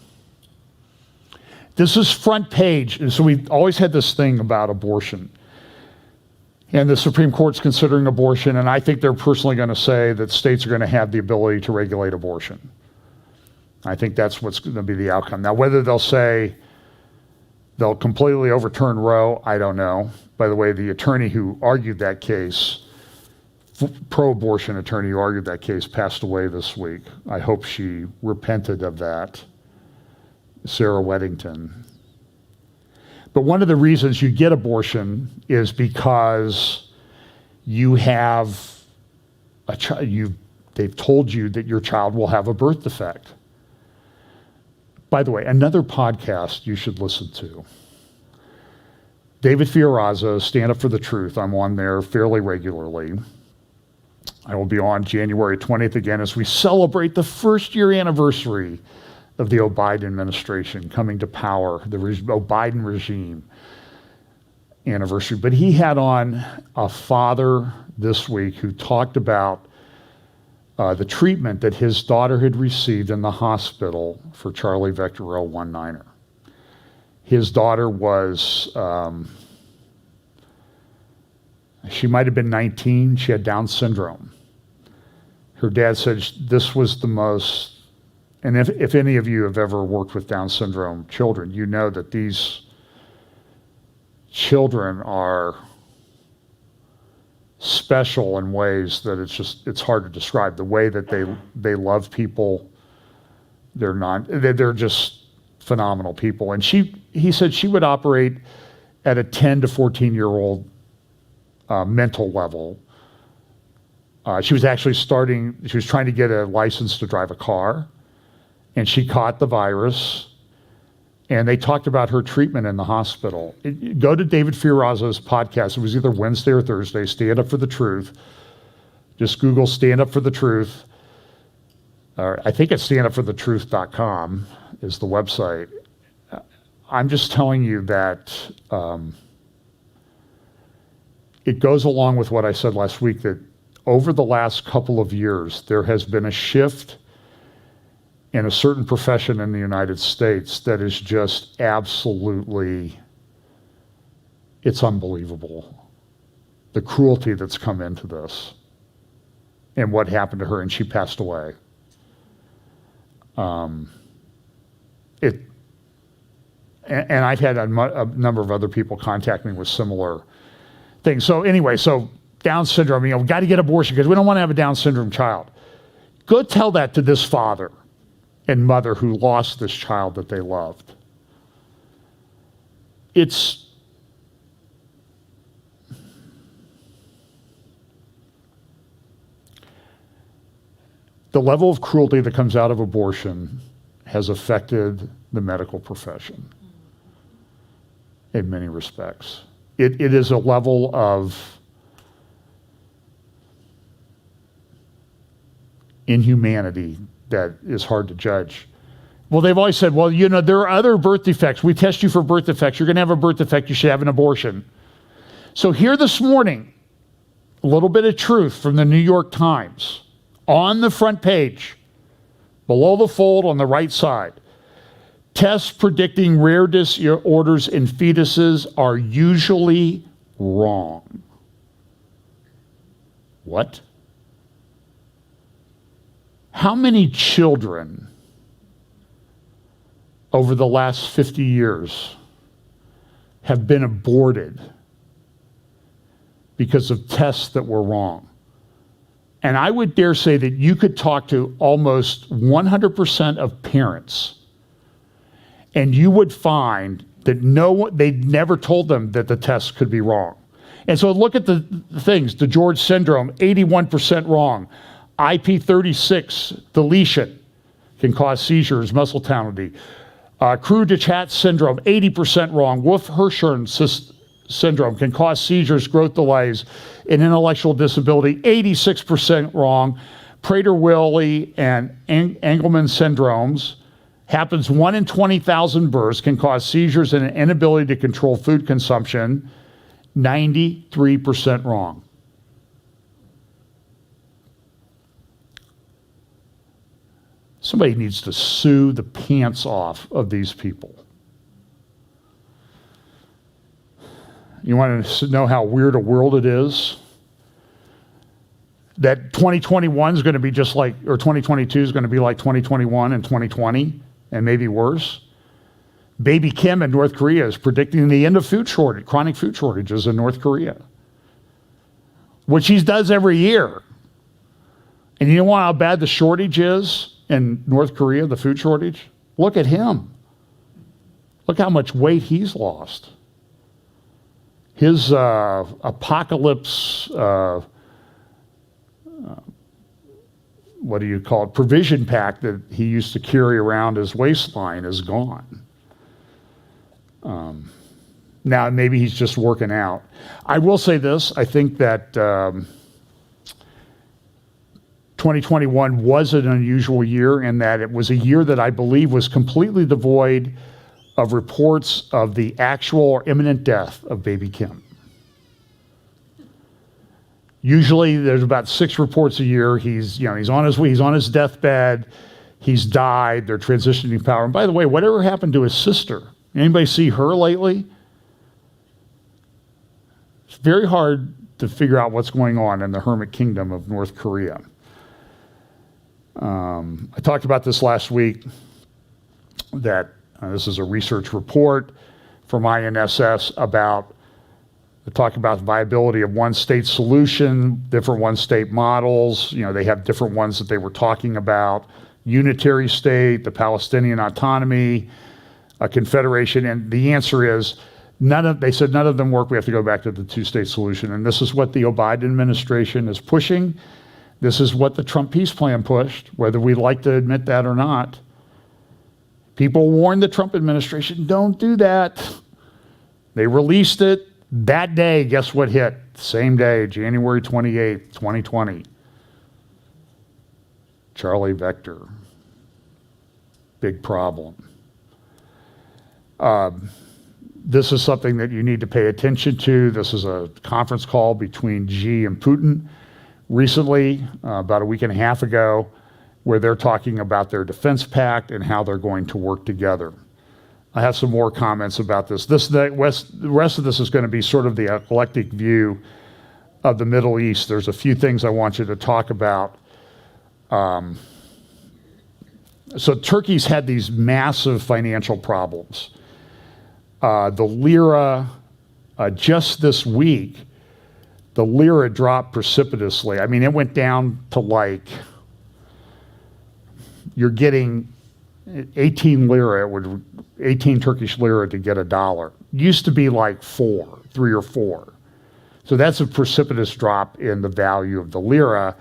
This is front page. And so we've always had this thing about abortion. And the Supreme Court's considering abortion, and I think they're personally going to say that states are going to have the ability to regulate abortion. I think that's what's going to be the outcome. Now, whether they'll say they'll completely overturn Roe, I don't know. By the way, the attorney who argued that case, pro-abortion attorney who argued that case, passed away this week. I hope she repented of that, Sarah Weddington. But one of the reasons you get abortion is because you have a child. They've told you that your child will have a birth defect. By the way, another podcast you should listen to. David Fiorazo, Stand Up for the Truth. I'm on there fairly regularly. I will be on January 20th again as we celebrate the first year anniversary of the Biden administration coming to power, the Biden regime anniversary. But he had on a father this week who talked about the treatment that his daughter had received in the hospital for Charlie Vector 019er. His daughter was, she might have been 19. She had Down syndrome. Her dad said this was the most, and if any of you have ever worked with Down syndrome children, you know that these children are special in ways that it's hard to describe. The way that they love people, they're just phenomenal people. And he said she would operate at a 10 to 14-year-old mental level. She was trying to get a license to drive a car, and she caught the virus. And they talked about her treatment in the hospital. Go to David Fiorazo's podcast. It was either Wednesday or Thursday, Stand Up for the Truth. Just Google Stand Up for the Truth. Or I think it's standupforthetruth.com is the website. I'm just telling you that it goes along with what I said last week, that over the last couple of years, there has been a shift in a certain profession in the United States that is just absolutely, it's unbelievable. The cruelty that's come into this and what happened to her, and she passed away. And I've had a number of other people contact me with similar things. So anyway, Down syndrome, we got to get abortion because we don't want to have a Down syndrome child. Go tell that to this father and mother who lost this child that they loved. It's the level of cruelty that comes out of abortion has affected the medical profession in many respects. It is a level of inhumanity that is hard to judge. Well, they've always said, well, there are other birth defects. We test you for birth defects. You're going to have a birth defect. You should have an abortion. So here this morning, a little bit of truth from the New York Times on the front page, below the fold on the right side. Tests predicting rare disorders in fetuses are usually wrong. What? How many children over the last 50 years have been aborted because of tests that were wrong? And I would dare say that you could talk to almost 100% of parents, and you would find that they never told them that the tests could be wrong. And so look at the things. The George syndrome, 81% wrong. IP36 deletion can cause seizures, muscle tonicity. Crew-Duchat syndrome, 80% wrong. Wolf-Hirschhorn syndrome can cause seizures, growth delays, and intellectual disability, 86% wrong. Prader-Willi and Engelmann syndromes happens 1 in 20,000 births, can cause seizures and an inability to control food consumption, 93% wrong. Somebody needs to sue the pants off of these people. You want to know how weird a world it is? That 2021 is going to be just like, or 2022 is going to be like 2021 and 2020, and maybe worse. Baby Kim in North Korea is predicting the end of chronic food shortages in North Korea, which he does every year. And you know how bad the shortage is in North Korea, the food shortage? Look at him. Look how much weight he's lost. His apocalypse, what do you call it, provision pack that he used to carry around his waistline is gone. Now, maybe he's just working out. I will say this. I think that 2021 was an unusual year in that it was a year that I believe was completely devoid of reports of the actual or imminent death of baby Kim. Usually there's about 6 reports a year. He's on his deathbed. He's died. They're transitioning power. And by the way, whatever happened to his sister? Anybody see her lately? It's very hard to figure out what's going on in the hermit kingdom of North Korea. I talked about this last week, that this is a research report from INSS about the viability of one-state solution, different one-state models. They have different ones that they were talking about. Unitary state, the Palestinian autonomy, a confederation, and the answer is they said none of them work. We have to go back to the two-state solution, and this is what the Biden administration is pushing. This is what the Trump peace plan pushed, whether we like to admit that or not. People warned the Trump administration, don't do that. They released it that day. Guess what hit? Same day, January 28th, 2020. Charlie Vector. Big problem. This is something that you need to pay attention to. This is a conference call between Xi and Putin recently, about a week and a half ago, where they're talking about their defense pact and how they're going to work together. I have some more comments about this. The rest of this is going to be sort of the eclectic view of the Middle East. There's a few things I want you to talk about. So Turkey's had these massive financial problems. The lira, just this week, the lira dropped precipitously. I mean, it went down to you're getting 18 Turkish lira to get $1. Used to be like 3 or 4. So that's a precipitous drop in the value of the lira.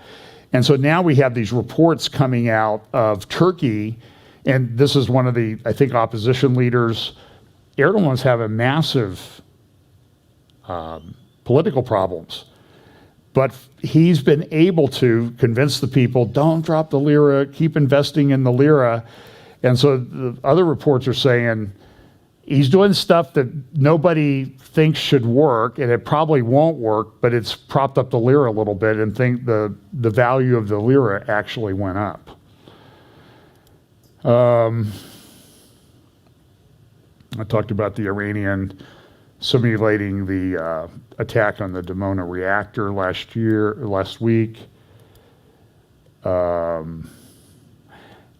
And so now we have these reports coming out of Turkey, and this is one of the, I think, opposition leaders. Erdogan's having massive political problems. But he's been able to convince the people, don't drop the lira, keep investing in the lira. And so the other reports are saying he's doing stuff that nobody thinks should work, and it probably won't work, but it's propped up the lira a little bit, and think the value of the lira actually went up. I talked about the Iranian simulating the attack on the Dimona reactor last week.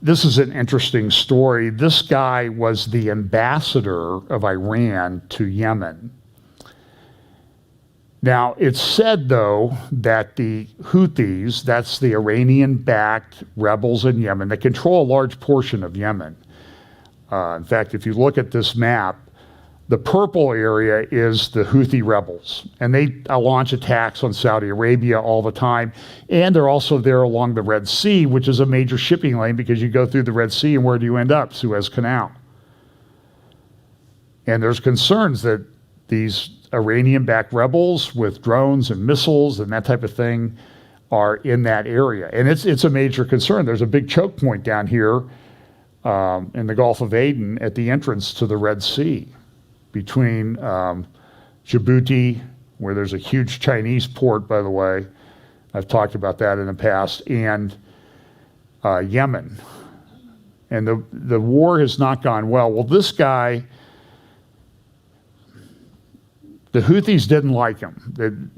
This is an interesting story. This guy was the ambassador of Iran to Yemen. Now, it's said, though, that the Houthis, that's the Iranian-backed rebels in Yemen, that control a large portion of Yemen. In fact, if you look at this map, the purple area is the Houthi rebels, and they launch attacks on Saudi Arabia all the time. And they're also there along the Red Sea, which is a major shipping lane, because you go through the Red Sea and where do you end up? Suez Canal. And there's concerns that these Iranian-backed rebels with drones and missiles and that type of thing are in that area. And it's a major concern. There's a big choke point down here in the Gulf of Aden at the entrance to the Red Sea, between Djibouti, where there's a huge Chinese port, by the way. I've talked about that in the past, and Yemen. And the war has not gone well. Well, this guy, the Houthis didn't like him.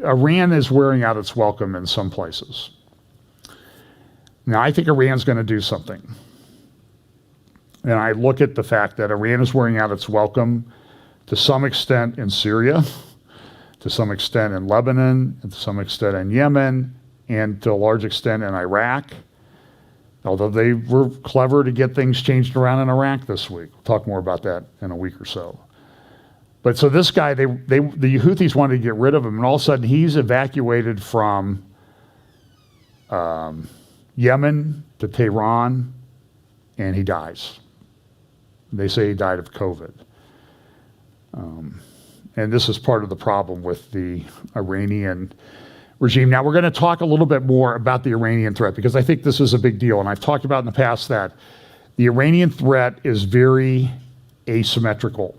Iran is wearing out its welcome in some places. Now, I think Iran's going to do something. And I look at the fact that Iran is wearing out its welcome to some extent in Syria, to some extent in Lebanon, and to some extent in Yemen, and to a large extent in Iraq. Although they were clever to get things changed around in Iraq this week. We'll talk more about that in a week or so. But so this guy, the Houthis wanted to get rid of him, and all of a sudden he's evacuated from Yemen to Tehran, and he dies. They say he died of COVID. And this is part of the problem with the Iranian regime. Now, we're going to talk a little bit more about the Iranian threat because I think this is a big deal. And I've talked about in the past that the Iranian threat is very asymmetrical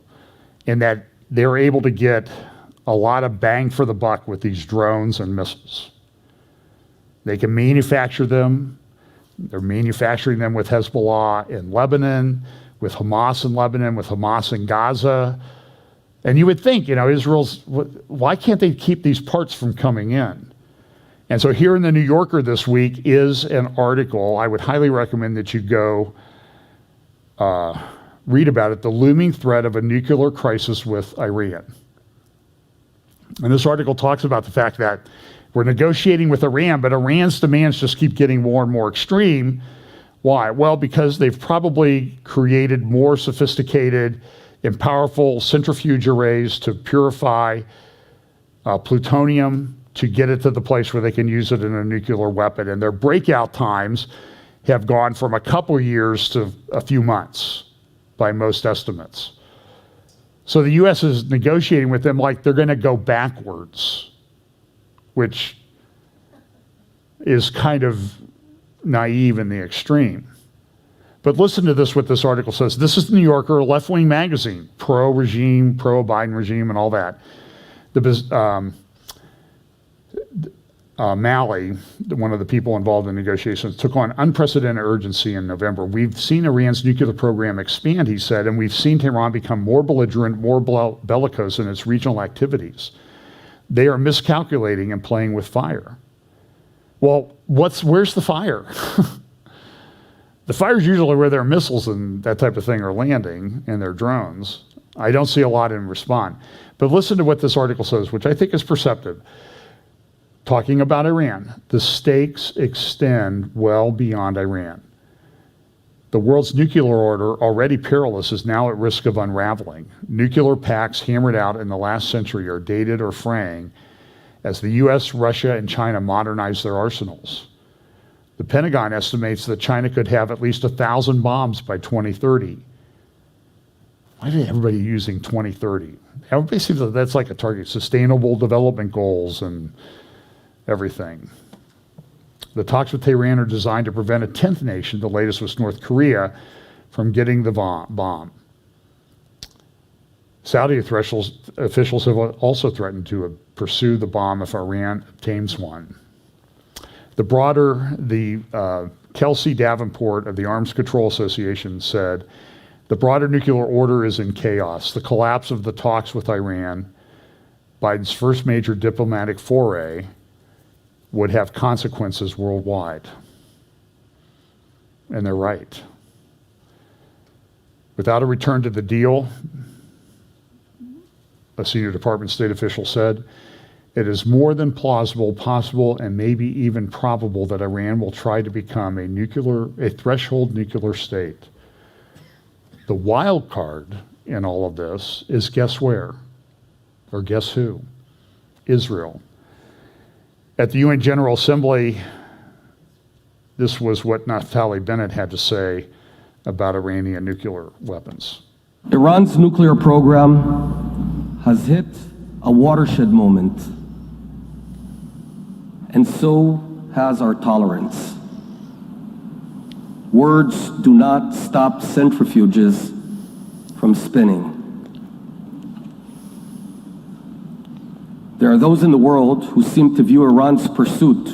in that they're able to get a lot of bang for the buck with these drones and missiles. They can manufacture them. They're manufacturing them with Hezbollah in Lebanon, with Hamas in Lebanon, with Hamas in Gaza. And you would think, why can't they keep these parts from coming in? And so here in the New Yorker this week is an article. I would highly recommend that you go read about it, The Looming Threat of a Nuclear Crisis with Iran. And this article talks about the fact that we're negotiating with Iran, but Iran's demands just keep getting more and more extreme. Why? Well, because they've probably created more sophisticated and powerful centrifuge arrays to purify plutonium to get it to the place where they can use it in a nuclear weapon. And their breakout times have gone from a couple years to a few months by most estimates. So the U.S. is negotiating with them like they're going to go backwards, which is kind of naive in the extreme. But listen to this, what this article says. This is the New Yorker, a left-wing magazine, pro-regime, pro-Biden regime, and all that. Malley, one of the people involved in negotiations, took on unprecedented urgency in November. We've seen Iran's nuclear program expand, he said, and we've seen Tehran become more belligerent, more bellicose in its regional activities. They are miscalculating and playing with fire. Well, where's the fire? The fire's usually where their missiles and that type of thing are landing and their drones. I don't see a lot in response. But listen to what this article says, which I think is perceptive. Talking about Iran, the stakes extend well beyond Iran. The world's nuclear order, already perilous, is now at risk of unraveling. Nuclear pacts hammered out in the last century are dated or fraying as the US, Russia, and China modernize their arsenals. The Pentagon estimates that China could have at least 1,000 bombs by 2030. Why is everybody using 2030? Basically, that's like a target, sustainable development goals and everything. The talks with Tehran are designed to prevent a 10th nation, the latest was North Korea, from getting the bomb. Saudi officials have also threatened to pursue the bomb if Iran obtains one. Kelsey Davenport of the Arms Control Association said, the broader nuclear order is in chaos. The collapse of the talks with Iran, Biden's first major diplomatic foray, would have consequences worldwide. And they're right. Without a return to the deal, a senior Department of State official said, it is more than plausible, possible, and maybe even probable that Iran will try to become a threshold nuclear state. The wild card in all of this is guess where? Or guess who? Israel. At the UN General Assembly, this was what Naftali Bennett had to say about Iranian nuclear weapons. Iran's nuclear program has hit a watershed moment, and so has our tolerance. Words do not stop centrifuges from spinning. There are those in the world who seem to view Iran's pursuit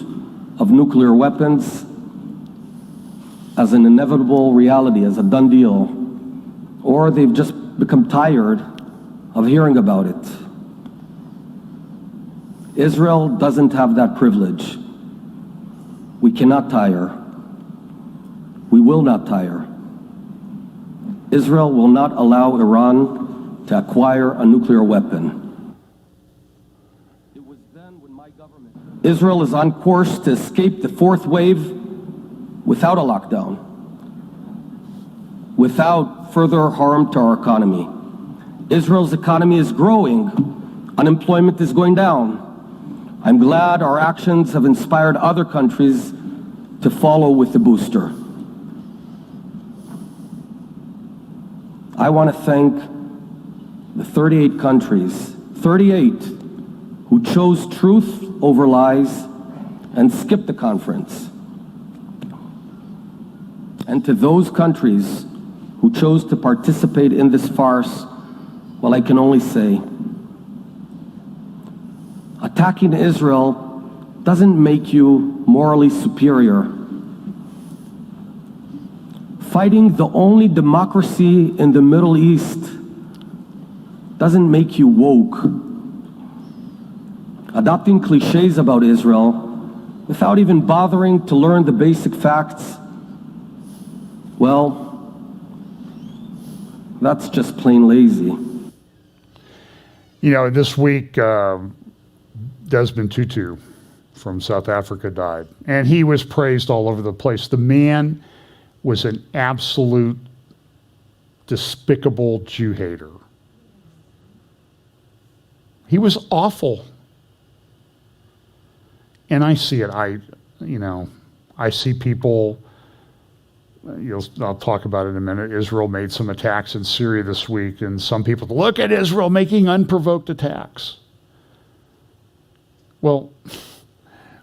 of nuclear weapons as an inevitable reality, as a done deal, or they've just become tired of hearing about it. Israel doesn't have that privilege. We cannot tire. We will not tire. Israel will not allow Iran to acquire a nuclear weapon. It was then when my government... Israel is on course to escape the fourth wave without a lockdown, without further harm to our economy. Israel's economy is growing. Unemployment is going down. I'm glad our actions have inspired other countries to follow with the booster. I want to thank the 38 countries, 38, who chose truth over lies and skipped the conference. And to those countries who chose to participate in this farce, well, I can only say, attacking Israel doesn't make you morally superior. Fighting the only democracy in the Middle East doesn't make you woke. Adopting cliches about Israel without even bothering to learn the basic facts, well, that's just plain lazy. You know, this week, Desmond Tutu from South Africa died, and he was praised all over the place. The man was an absolute despicable Jew hater. He was awful. And I see it. I see people, I'll talk about it in a minute. Israel made some attacks in Syria this week, and some people, look at Israel making unprovoked attacks. Well,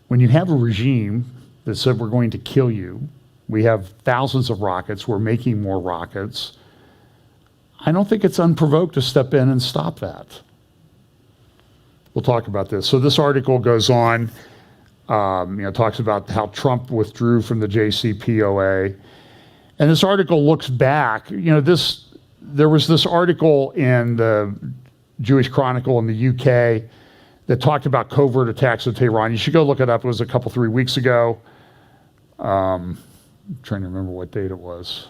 when you have a regime that said we're going to kill you, we have thousands of rockets, we're making more rockets, I don't think it's unprovoked to step in and stop that. We'll talk about this. So this article goes on, talks about how Trump withdrew from the JCPOA. And this article looks back, there was this article in the Jewish Chronicle in the UK that talked about covert attacks on Tehran. You should go look it up. It was a couple, 3 weeks ago. I'm trying to remember what date it was.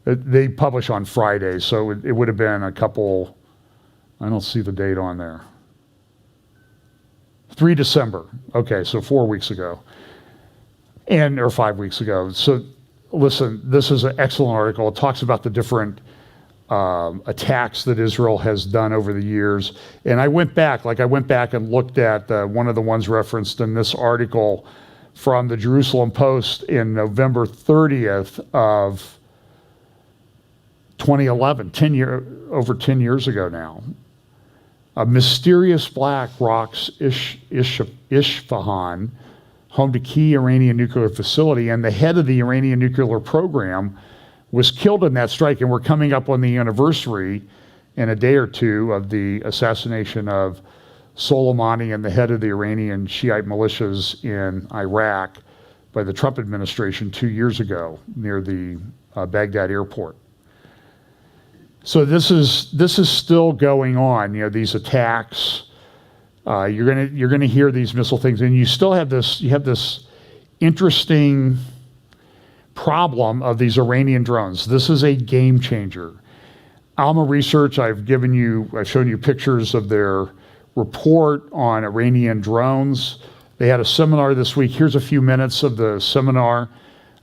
They publish on Friday, so it would have been a couple, I don't see the date on there. 3 December. Okay, so 4 weeks ago. Or 5 weeks ago. So listen, this is an excellent article. It talks about the different attacks that Israel has done over the years. And I went back and looked at one of the ones referenced in this article from the Jerusalem Post in November 30th of 2011, over 10 years ago now. A mysterious black rocks Isfahan, home to key Iranian nuclear facility, and the head of the Iranian nuclear program was killed in that strike. And we're coming up on the anniversary in a day or two of the assassination of Soleimani and the head of the Iranian Shiite militias in Iraq by the Trump administration 2 years ago near the Baghdad airport. So this is still going on. These attacks. You're gonna hear these missile things, and you still have this interesting problem of these Iranian drones. This is a game changer. Alma Research, I've shown you pictures of their report on Iranian drones. They had a seminar this week. Here's a few minutes of the seminar,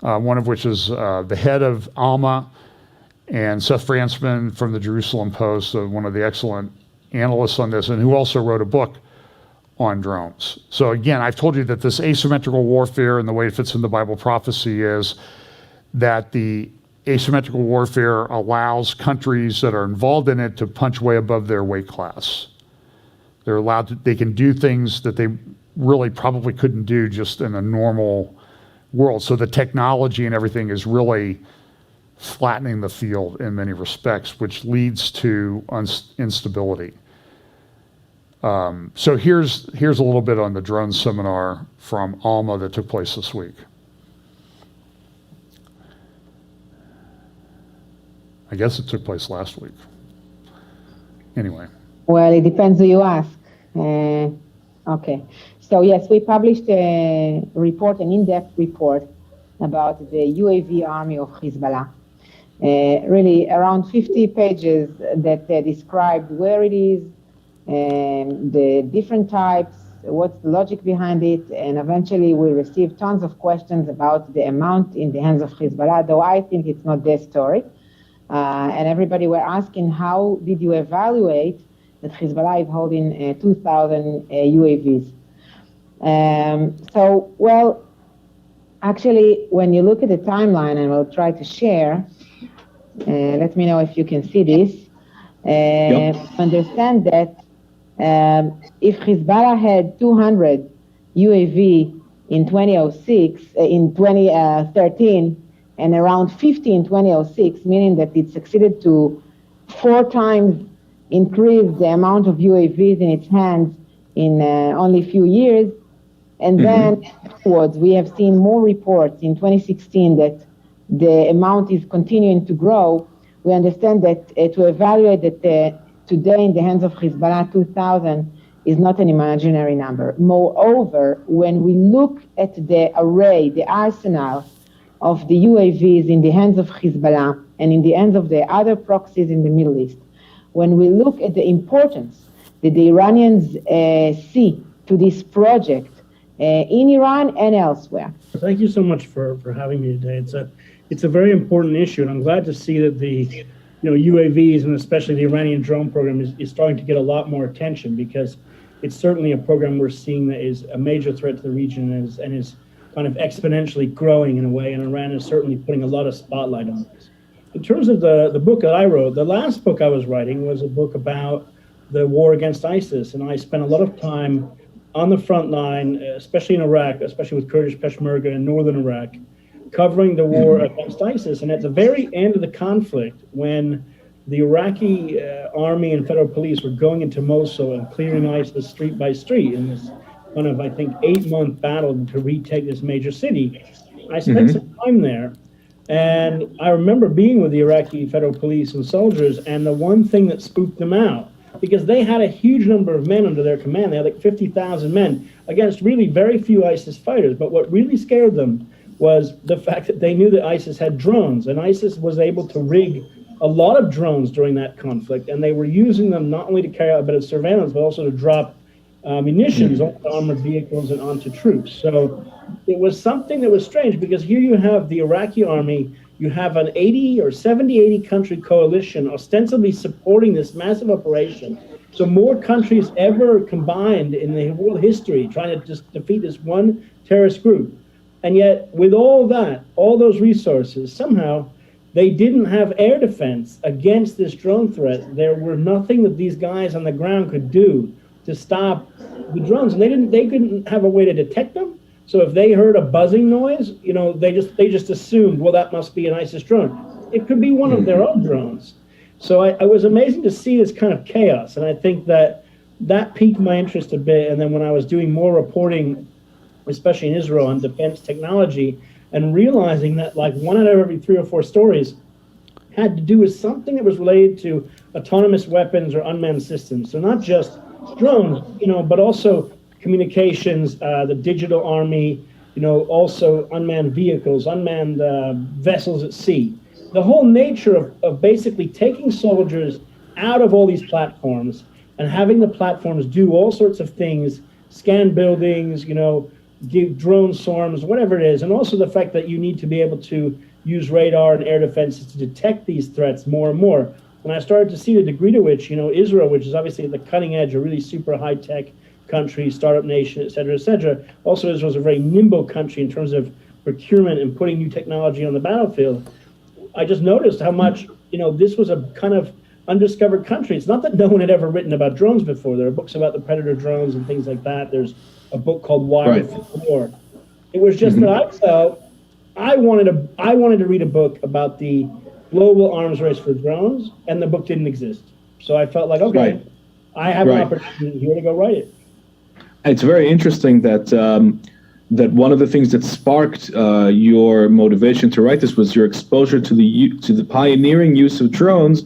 one of which is the head of Alma and Seth Fransman from the Jerusalem Post, one of the excellent analysts on this, and who also wrote a book on drones. So again, I've told you that this asymmetrical warfare and the way it fits in the Bible prophecy is that the asymmetrical warfare allows countries that are involved in it to punch way above their weight class. They can do things that they really probably couldn't do just in a normal world. So the technology and everything is really flattening the field in many respects, which leads to instability. So here's a little bit on the drone seminar from Alma that took place this week. I guess it took place last week. Anyway. Well, it depends who you ask. Okay. So yes, we published a report, an in-depth report about the UAV army of Hezbollah. Really around 50 pages that described where it is, the different types, what's the logic behind it, and eventually we received tons of questions about the amount in the hands of Hezbollah, though I think it's not their story. And everybody were asking, how did you evaluate that Hezbollah is holding 2,000 UAVs? Actually, when you look at the timeline, and we'll try to share, Let me know if you can see this. Understand that if Hezbollah had 200 UAV in 2006, in 2013, and around 50 in 2006, meaning that it succeeded to 4 times increase the amount of UAVs in its hands in only a few years. And then afterwards, we have seen more reports in 2016 that the amount is continuing to grow. We understand that to evaluate that today in the hands of Hezbollah 2,000 is not an imaginary number. Moreover, when we look at the array, the arsenal of the UAVs in the hands of Hezbollah and in the hands of the other proxies in the Middle East, when we look at the importance that the Iranians see to this project in Iran and elsewhere. Thank you so much for having me today. It's a very important issue, and I'm glad to see that the UAVs and especially the Iranian drone program is starting to get a lot more attention, because it's certainly a program we're seeing that is a major threat to the region and is kind of exponentially growing in a way, and Iran is certainly putting a lot of spotlight on this. In terms of the book that I wrote, the last book I was writing was a book about the war against ISIS, and I spent a lot of time on the front line, especially in Iraq, especially with Kurdish Peshmerga in northern Iraq, covering the war against ISIS. And at the very end of the conflict, when the Iraqi army and federal police were going into Mosul and clearing ISIS street by street in this kind of, I think, 8-month battle to retake this major city, I spent some time there. And I remember being with the Iraqi federal police and soldiers, and the one thing that spooked them out, because they had a huge number of men under their command, they had like 50,000 men against really very few ISIS fighters. But what really scared them was the fact that they knew that ISIS had drones, and ISIS was able to rig a lot of drones during that conflict, and they were using them not only to carry out a bit of surveillance, but also to drop munitions onto armored vehicles and onto troops. So it was something that was strange, because here you have the Iraqi army, you have an 80 or 70, 80 country coalition ostensibly supporting this massive operation. So more countries ever combined in the world history trying to just defeat this one terrorist group. And yet with all that, all those resources, somehow they didn't have air defense against this drone threat. There were nothing that these guys on the ground could do to stop the drones, and they couldn't have a way to detect them. So if they heard a buzzing noise, they just assumed, well, that must be an ISIS drone. It could be one of their own drones. So I was amazing to see this kind of chaos, and I think that piqued my interest a bit. And then when I was doing more reporting, especially in Israel, on defense technology, and realizing that like 1 out of every 3 or 4 stories had to do with something that was related to autonomous weapons or unmanned systems. So not just drones, but also communications, the digital army, also unmanned vehicles, unmanned vessels at sea. The whole nature of basically taking soldiers out of all these platforms and having the platforms do all sorts of things, scan buildings, give drone swarms, whatever it is, and also the fact that you need to be able to use radar and air defenses to detect these threats more and more. And I started to see the degree to which, Israel, which is obviously at the cutting edge, a really super high-tech country, startup nation, et cetera, also Israel is a very nimble country in terms of procurement and putting new technology on the battlefield. I just noticed how much, this was a kind of undiscovered country. It's not that no one had ever written about drones before. There are books about the Predator drones and things like that. There's a book called Wired for War. It was just that I felt I wanted to read a book about the global arms race for drones, and the book didn't exist. So I felt like, okay, I have an opportunity here to go write it. It's very interesting that that one of the things that sparked your motivation to write this was your exposure to the pioneering use of drones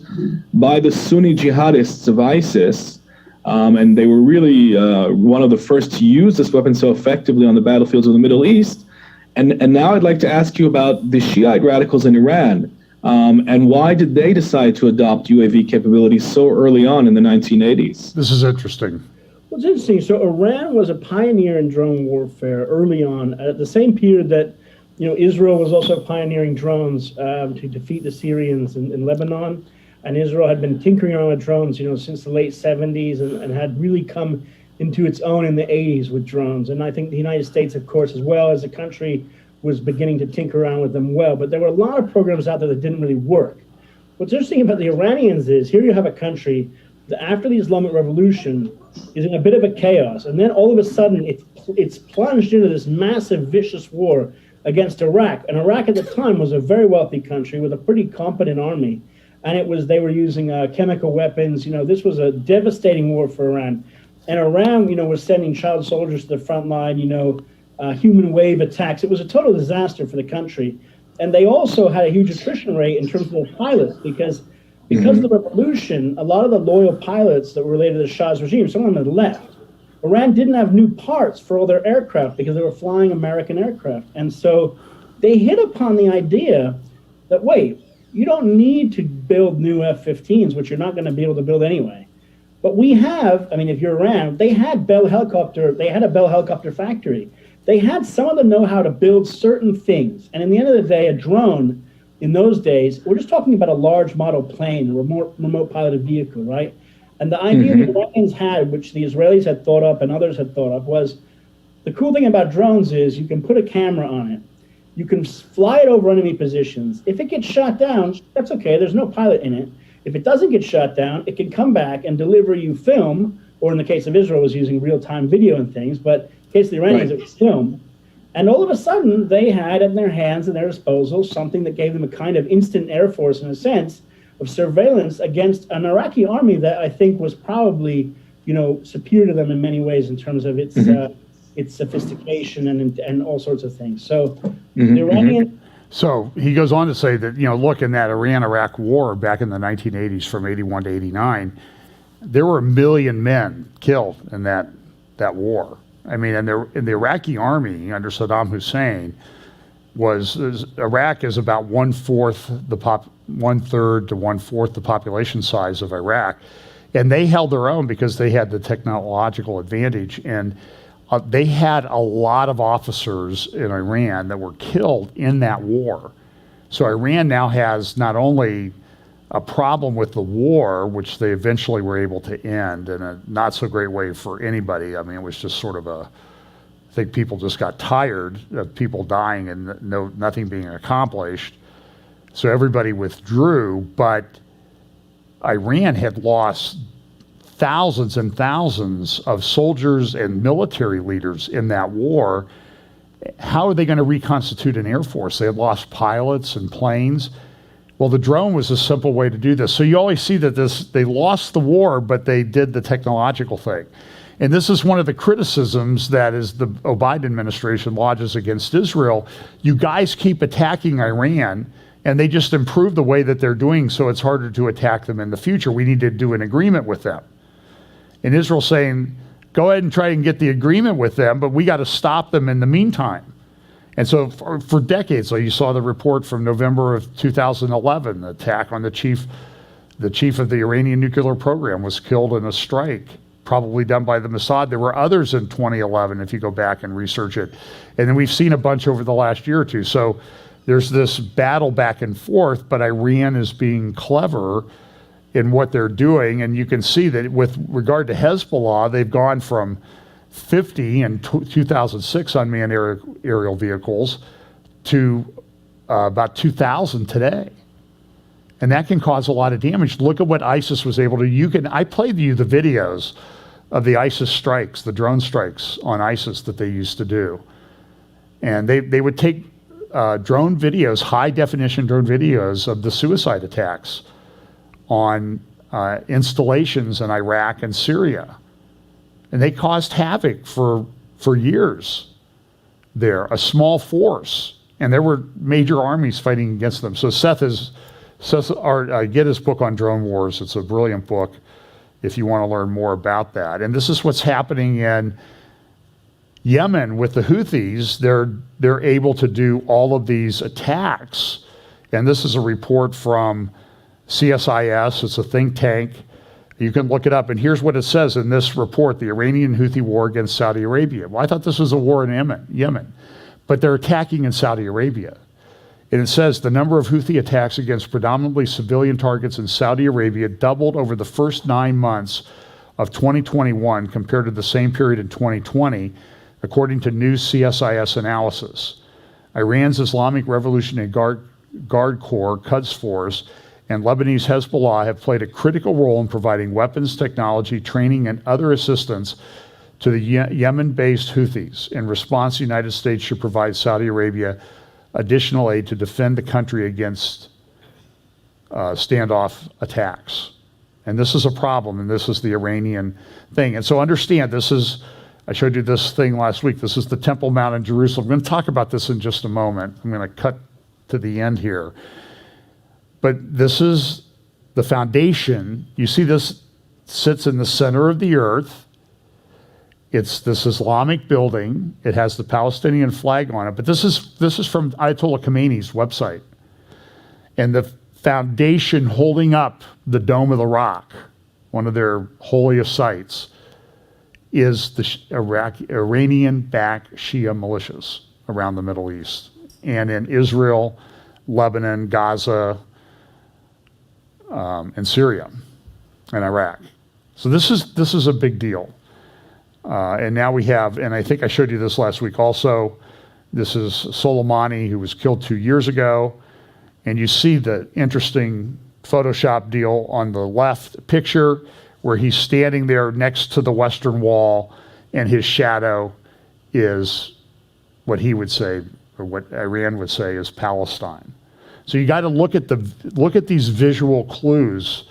by the Sunni jihadists of ISIS. And they were really one of the first to use this weapon so effectively on the battlefields of the Middle East. And now I'd like to ask you about the Shiite radicals in Iran. And why did they decide to adopt UAV capabilities so early on in the 1980s? This is interesting. Well, it's interesting. So Iran was a pioneer in drone warfare early on, at the same period that Israel was also pioneering drones to defeat the Syrians in Lebanon. And Israel had been tinkering around with drones, since the late 70s and had really come into its own in the 80s with drones. And I think the United States, of course, as well as a country, was beginning to tinker around with them well. But there were a lot of programs out there that didn't really work. what's interesting about the Iranians is here you have a country that after the Islamic Revolution is in a bit of a chaos, and then all of a sudden it's plunged into this massive, vicious war against Iraq. And Iraq at the time was a very wealthy country with a pretty competent army, and they were using chemical weapons. This was a devastating war for Iran, and Iran, was sending child soldiers to the front line. Human wave attacks. It was a total disaster for the country. And they also had a huge attrition rate in terms of their pilots because of the revolution, a lot of the loyal pilots that were related to the Shah's regime, some of them had left. Iran didn't have new parts for all their aircraft because they were flying American aircraft. And so they hit upon the idea that, wait, you don't need to build new F-15s, which you're not going to be able to build anyway. But we have, if you're Iran, they had a Bell helicopter factory. They had some of the know-how to build certain things. And in the end of the day, a drone in those days, we're just talking about a large model plane, a remote piloted vehicle, right? And the idea the Iranians had, which the Israelis had thought up and others had thought up, was the cool thing about drones is you can put a camera on it. You can fly it over enemy positions. If it gets shot down, that's okay. There's no pilot in it. If it doesn't get shot down, it can come back and deliver you film, or in the case of Israel, was using real-time video and things, but in the case of the Iranians, it was film. And all of a sudden, they had in their hands and their disposal something that gave them a kind of instant air force, in a sense, of surveillance against an Iraqi army that I think was probably, superior to them in many ways in terms of its sophistication and all sorts of things. So the Iranian... So he goes on to say that, look, in that Iran-Iraq war back in the 1980s from 81 to 89, there were 1 million men killed in that war. And the Iraqi army under Saddam Hussein Iraq is about 1/3 to 1/4 the population size of Iraq. And they held their own because they had the technological advantage. And they had a lot of officers in Iran that were killed in that war. So Iran now has not only a problem with the war, which they eventually were able to end in a not so great way for anybody. It was just sort of I think people just got tired of people dying and nothing being accomplished. So everybody withdrew, but Iran had lost thousands and thousands of soldiers and military leaders in that war. How are they going to reconstitute an air force? They had lost pilots and planes. Well, the drone was a simple way to do this. So you always see that they lost the war, but they did the technological thing. And this is one of the criticisms that is the Biden administration lodges against Israel. You guys keep attacking Iran, and they just improve the way that they're doing, so it's harder to attack them in the future. We need to do an agreement with them. And Israel saying, go ahead and try and get the agreement with them, but we got to stop them in the meantime. And so for decades, you saw the report from November of 2011, the attack on the chief of the Iranian nuclear program was killed in a strike, probably done by the Mossad. There were others in 2011, if you go back and research it. And then we've seen a bunch over the last year or two. So there's this battle back and forth, but Iran is being clever in what they're doing. And you can see that with regard to Hezbollah, they've gone from 50 in 2006 unmanned aerial vehicles to about 2,000 today. And that can cause a lot of damage. Look at what ISIS was able to I played you the videos of the ISIS strikes, the drone strikes on ISIS that they used to do. And they would take drone videos, high definition drone videos of the suicide attacks on installations in Iraq and Syria. And they caused havoc for years there, a small force. And there were major armies fighting against them. So Seth, get his book on drone wars. It's a brilliant book if you want to learn more about that. And this is what's happening in Yemen with the Houthis. They're able to do all of these attacks. And this is a report from CSIS. It's a think tank. You can look it up. And here's what it says in this report, the Iranian Houthi war against Saudi Arabia. Well, I thought this was a war in Yemen, but they're attacking in Saudi Arabia. And it says the number of Houthi attacks against predominantly civilian targets in Saudi Arabia doubled over the first 9 months of 2021 compared to the same period in 2020, according to new CSIS analysis. Iran's Islamic Revolutionary Guard Corps, Quds Force, and Lebanese Hezbollah have played a critical role in providing weapons, technology, training, and other assistance to the Yemen-based Houthis. In response, the United States should provide Saudi Arabia additional aid to defend the country against standoff attacks. And this is a problem, and this is the Iranian thing. And so understand, I showed you this thing last week. This is the Temple Mount in Jerusalem. I'm going to talk about this in just a moment. I'm going to cut to the end here. But this is the foundation. You see this sits in the center of the earth. It's this Islamic building. It has the Palestinian flag on it. But this is from Ayatollah Khomeini's website. And the foundation holding up the Dome of the Rock, one of their holiest sites, is the Iranian-backed Shia militias around the Middle East, and in Israel, Lebanon, Gaza, and Syria, and Iraq. So this is a big deal. And now we have, and I think I showed you this last week also, this is Soleimani, who was killed 2 years ago. And you see the interesting Photoshop deal on the left picture where he's standing there next to the Western Wall, and his shadow is what he would say, or what Iran would say, is Palestine. So you got to look at these visual clues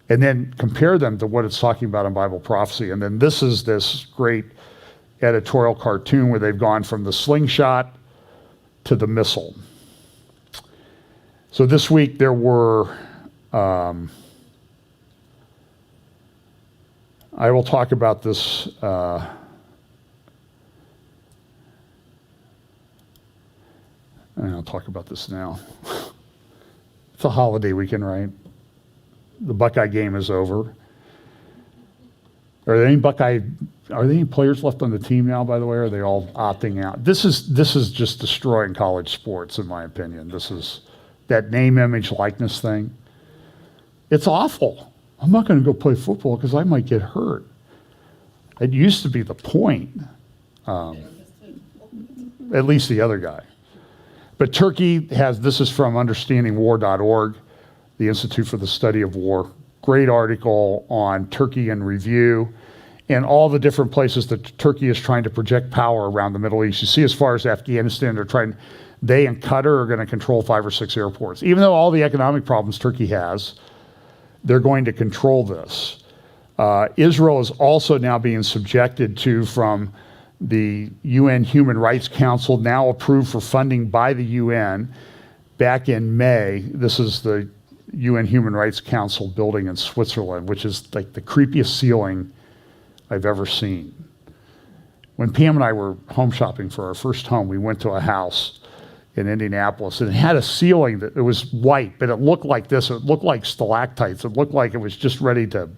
and then compare them to what it's talking about in Bible prophecy. And then this is this great editorial cartoon where they've gone from the slingshot to the missile. So this week there were, I will talk about this, and I'll talk about this now. It's a holiday weekend, right? The Buckeye game is over. Are there any players left on the team now, by the way? Or are they all opting out? This is just destroying college sports, in my opinion. This is that name, image, likeness thing. It's awful. I'm not going to go play football because I might get hurt. It used to be the point. At least the other guy. But Turkey has, this is from understandingwar.org, the Institute for the Study of War. Great article on Turkey in review and all the different places that Turkey is trying to project power around the Middle East. You see, as far as Afghanistan, they and Qatar are going to control 5 or 6 airports. Even though all the economic problems Turkey has, they're going to control this. Israel is also now being subjected to, from the UN Human Rights Council, now approved for funding by the UN back in May. This is the UN Human Rights Council building in Switzerland, which is like the creepiest ceiling I've ever seen. When Pam and I were home shopping for our first home, we went to a house in Indianapolis, and it had a ceiling that it was white, but it looked like this. It looked like stalactites. It looked like it was just ready to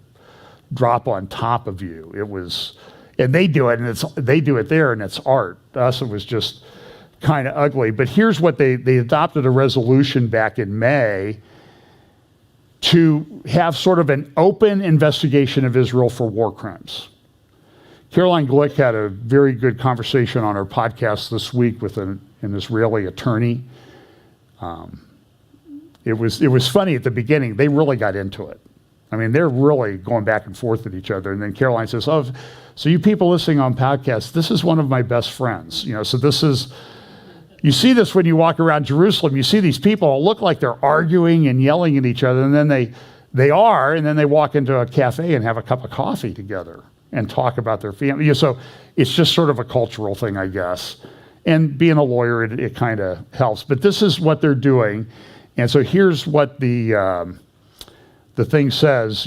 drop on top of you. It was, and they do it, and they do it there, and it's art. To us, it was just kind of ugly. But here's what they adopted a resolution back in May to have sort of an open investigation of Israel for war crimes. Caroline Glick had a very good conversation on her podcast this week with an Israeli attorney. It was funny at the beginning. They really got into it. I mean, they're really going back and forth with each other. And then Caroline says, "Oh, so you people listening on podcasts, this is one of my best friends." So this is, you see this when you walk around Jerusalem. You see these people look like they're arguing and yelling at each other, and then they are, and then they walk into a cafe and have a cup of coffee together and talk about their family. So it's just sort of a cultural thing, I guess. And being a lawyer, it kind of helps. But this is what they're doing. And so here's what the thing says,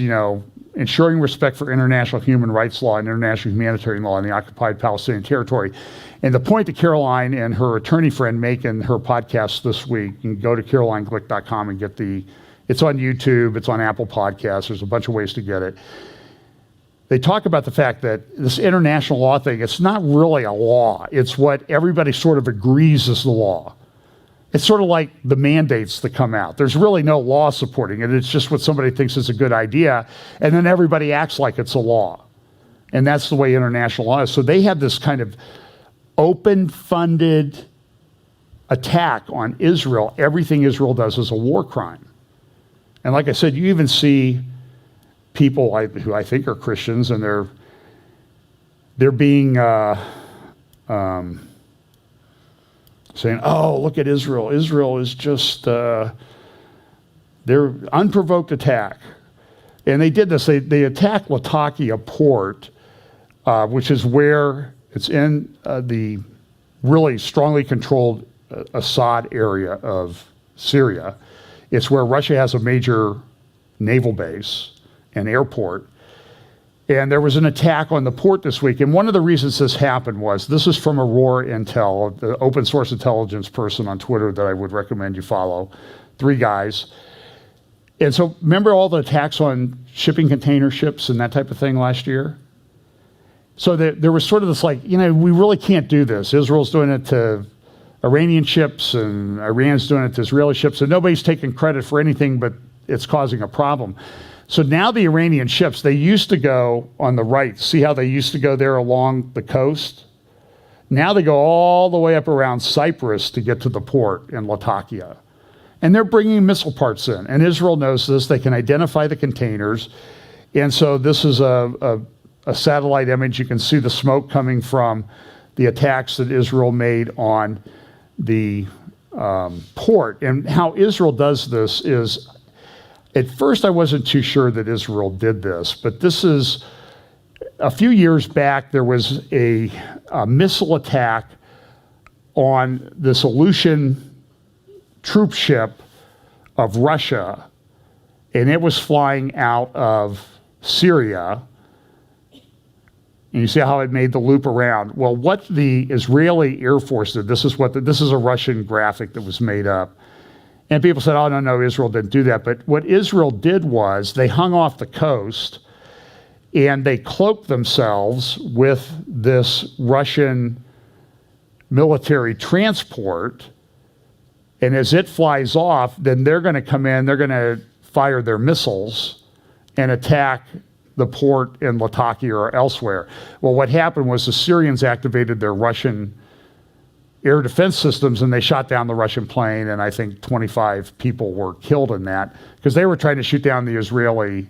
ensuring respect for international human rights law and international humanitarian law in the occupied Palestinian territory. And the point that Caroline and her attorney friend make in her podcast this week, you can go to carolineglick.com and get it's on YouTube, it's on Apple Podcasts, there's a bunch of ways to get it. They talk about the fact that this international law thing, it's not really a law. It's what everybody sort of agrees is the law. It's sort of like the mandates that come out. There's really no law supporting it. It's just what somebody thinks is a good idea, and then everybody acts like it's a law. And that's the way international law is. So they have this kind of open-funded attack on Israel. Everything Israel does is a war crime. And like I said, you even see people who I think are Christians, and they're being saying, "Oh, look at Israel. Israel is just their unprovoked attack." And they did this. They attacked Latakia port, which is where it's in the really strongly controlled Assad area of Syria. It's where Russia has a major naval base and airport. And there was an attack on the port this week. And one of the reasons this happened was, this is from Aurora Intel, the open source intelligence person on Twitter that I would recommend you follow, 3 guys. And so remember all the attacks on shipping container ships and that type of thing last year? So there was sort of this like, we really can't do this. Israel's doing it to Iranian ships and Iran's doing it to Israeli ships, and nobody's taking credit for anything, but it's causing a problem. So now the Iranian ships, they used to go on the right. See how they used to go there along the coast? Now they go all the way up around Cyprus to get to the port in Latakia. And they're bringing missile parts in. And Israel knows this. They can identify the containers. And so this is a satellite image. You can see the smoke coming from the attacks that Israel made on the port. And how Israel does this is, at first I wasn't too sure that Israel did this, but this is, a few years back, there was a missile attack on this Aleutian troop ship of Russia, and it was flying out of Syria. And you see how it made the loop around. Well, what the Israeli Air Force did, this is a Russian graphic that was made up. And people said, "Oh, no, Israel didn't do that." But what Israel did was they hung off the coast and they cloaked themselves with this Russian military transport. And as it flies off, then they're going to come in, they're going to fire their missiles and attack the port in Latakia or elsewhere. Well, what happened was the Syrians activated their Russian air defense systems and they shot down the Russian plane, and I think 25 people were killed in that because they were trying to shoot down the Israeli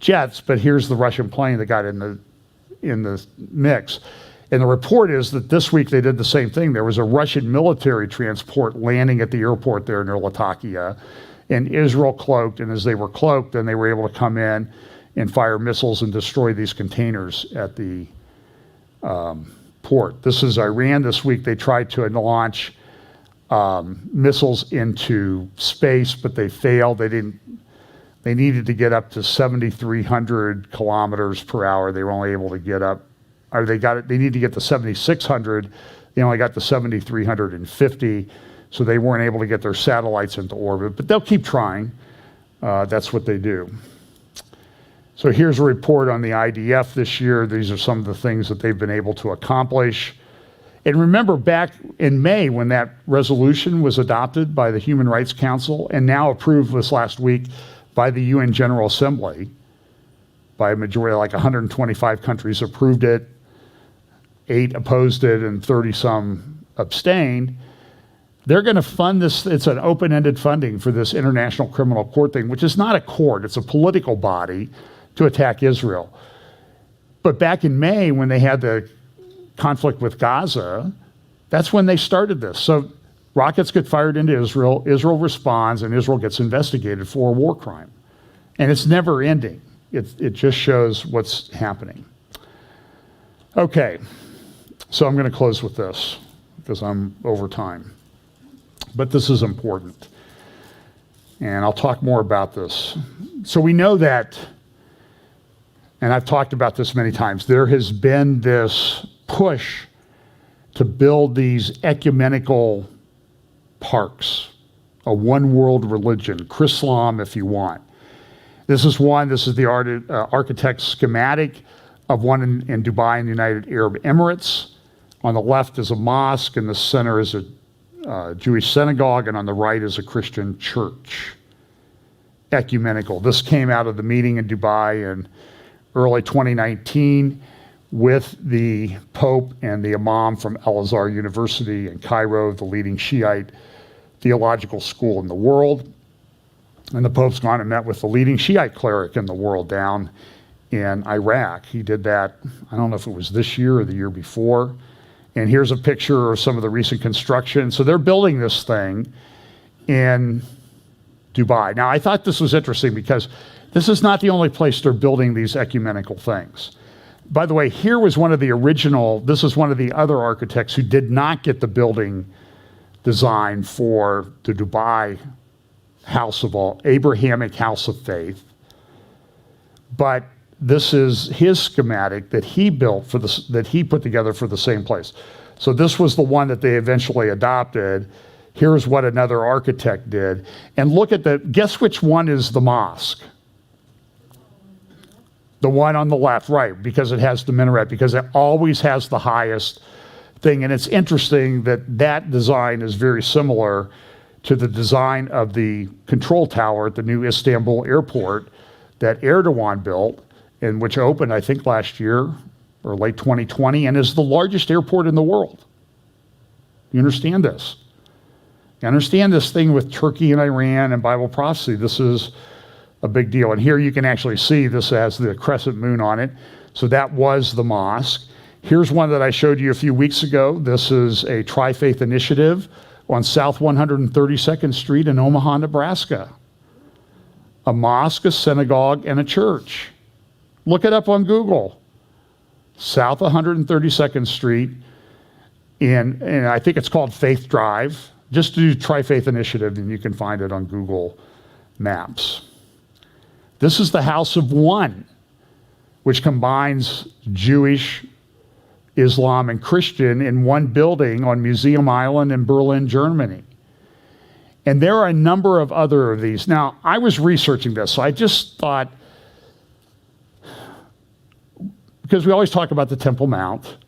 jets, but here's the Russian plane that got in the mix. And the report is that this week they did the same thing. There was a Russian military transport landing at the airport there near Latakia, and Israel cloaked, and as they were cloaked, then they were able to come in and fire missiles and destroy these containers at the port. This is Iran this week. They tried to launch missiles into space, but they failed. They needed to get up to 7,300 kilometers per hour. They were only able to get up, or they need to get to 7,600. They only got to 7,350, so they weren't able to get their satellites into orbit, but they'll keep trying. That's what they do. So here's a report on the IDF this year. These are some of the things that they've been able to accomplish. And remember back in May when that resolution was adopted by the Human Rights Council and now approved this last week by the UN General Assembly, by a majority, like 125 countries approved it, 8 opposed it, and 30 some abstained. They're going to fund this. It's an open-ended funding for this International Criminal Court thing, which is not a court. It's a political body to attack Israel. But back in May, when they had the conflict with Gaza, that's when they started this. So rockets get fired into Israel, Israel responds, and Israel gets investigated for a war crime. And it's never ending. It just shows what's happening. Okay, so I'm going to close with this because I'm over time. But this is important. And I'll talk more about this. So we know that, and I've talked about this many times, there has been this push to build these ecumenical parks, a one world religion, Chrislam if you want. This is the architect's schematic of one in Dubai in the United Arab Emirates. On the left is a mosque, in the center is a Jewish synagogue, and on the right is a Christian church. Ecumenical. This came out of the meeting in Dubai in early 2019 with the Pope and the Imam from Al-Azhar University in Cairo, the leading Shiite theological school in the world. And the Pope's gone and met with the leading Shiite cleric in the world down in Iraq. He did that, I don't know if it was this year or the year before. And here's a picture of some of the recent construction. So they're building this thing in Dubai. Now, I thought this was interesting because this is not the only place they're building these ecumenical things. By the way, here was one of the original, this is one of the other architects who did not get the building design for the Dubai Abrahamic House of Faith. But this is his schematic that he built for this, that he put together for the same place. So this was the one that they eventually adopted. Here's what another architect did. And look at guess which one is the mosque? The one on the left, right, because it has the minaret, because it always has the highest thing. And it's interesting that that design is very similar to the design of the control tower at the new Istanbul airport that Erdogan built, and which opened, I think, last year or late 2020, and is the largest airport in the world. You understand this? You understand this thing with Turkey and Iran and Bible prophecy. This is a big deal. And here you can actually see this has the crescent moon on it. So that was the mosque. Here's one that I showed you a few weeks ago. This is a Tri-Faith initiative on South 132nd Street in Omaha, Nebraska. A mosque, a synagogue, and a church. Look it up on Google. South 132nd Street, and I think it's called Faith Drive. Just do Tri-Faith Initiative, and you can find it on Google Maps. This is the House of One, which combines Jewish, Islam, and Christian in one building on Museum Island in Berlin, Germany. And there are a number of other of these. Now, I was researching this, so I just thought, because we always talk about the Temple Mount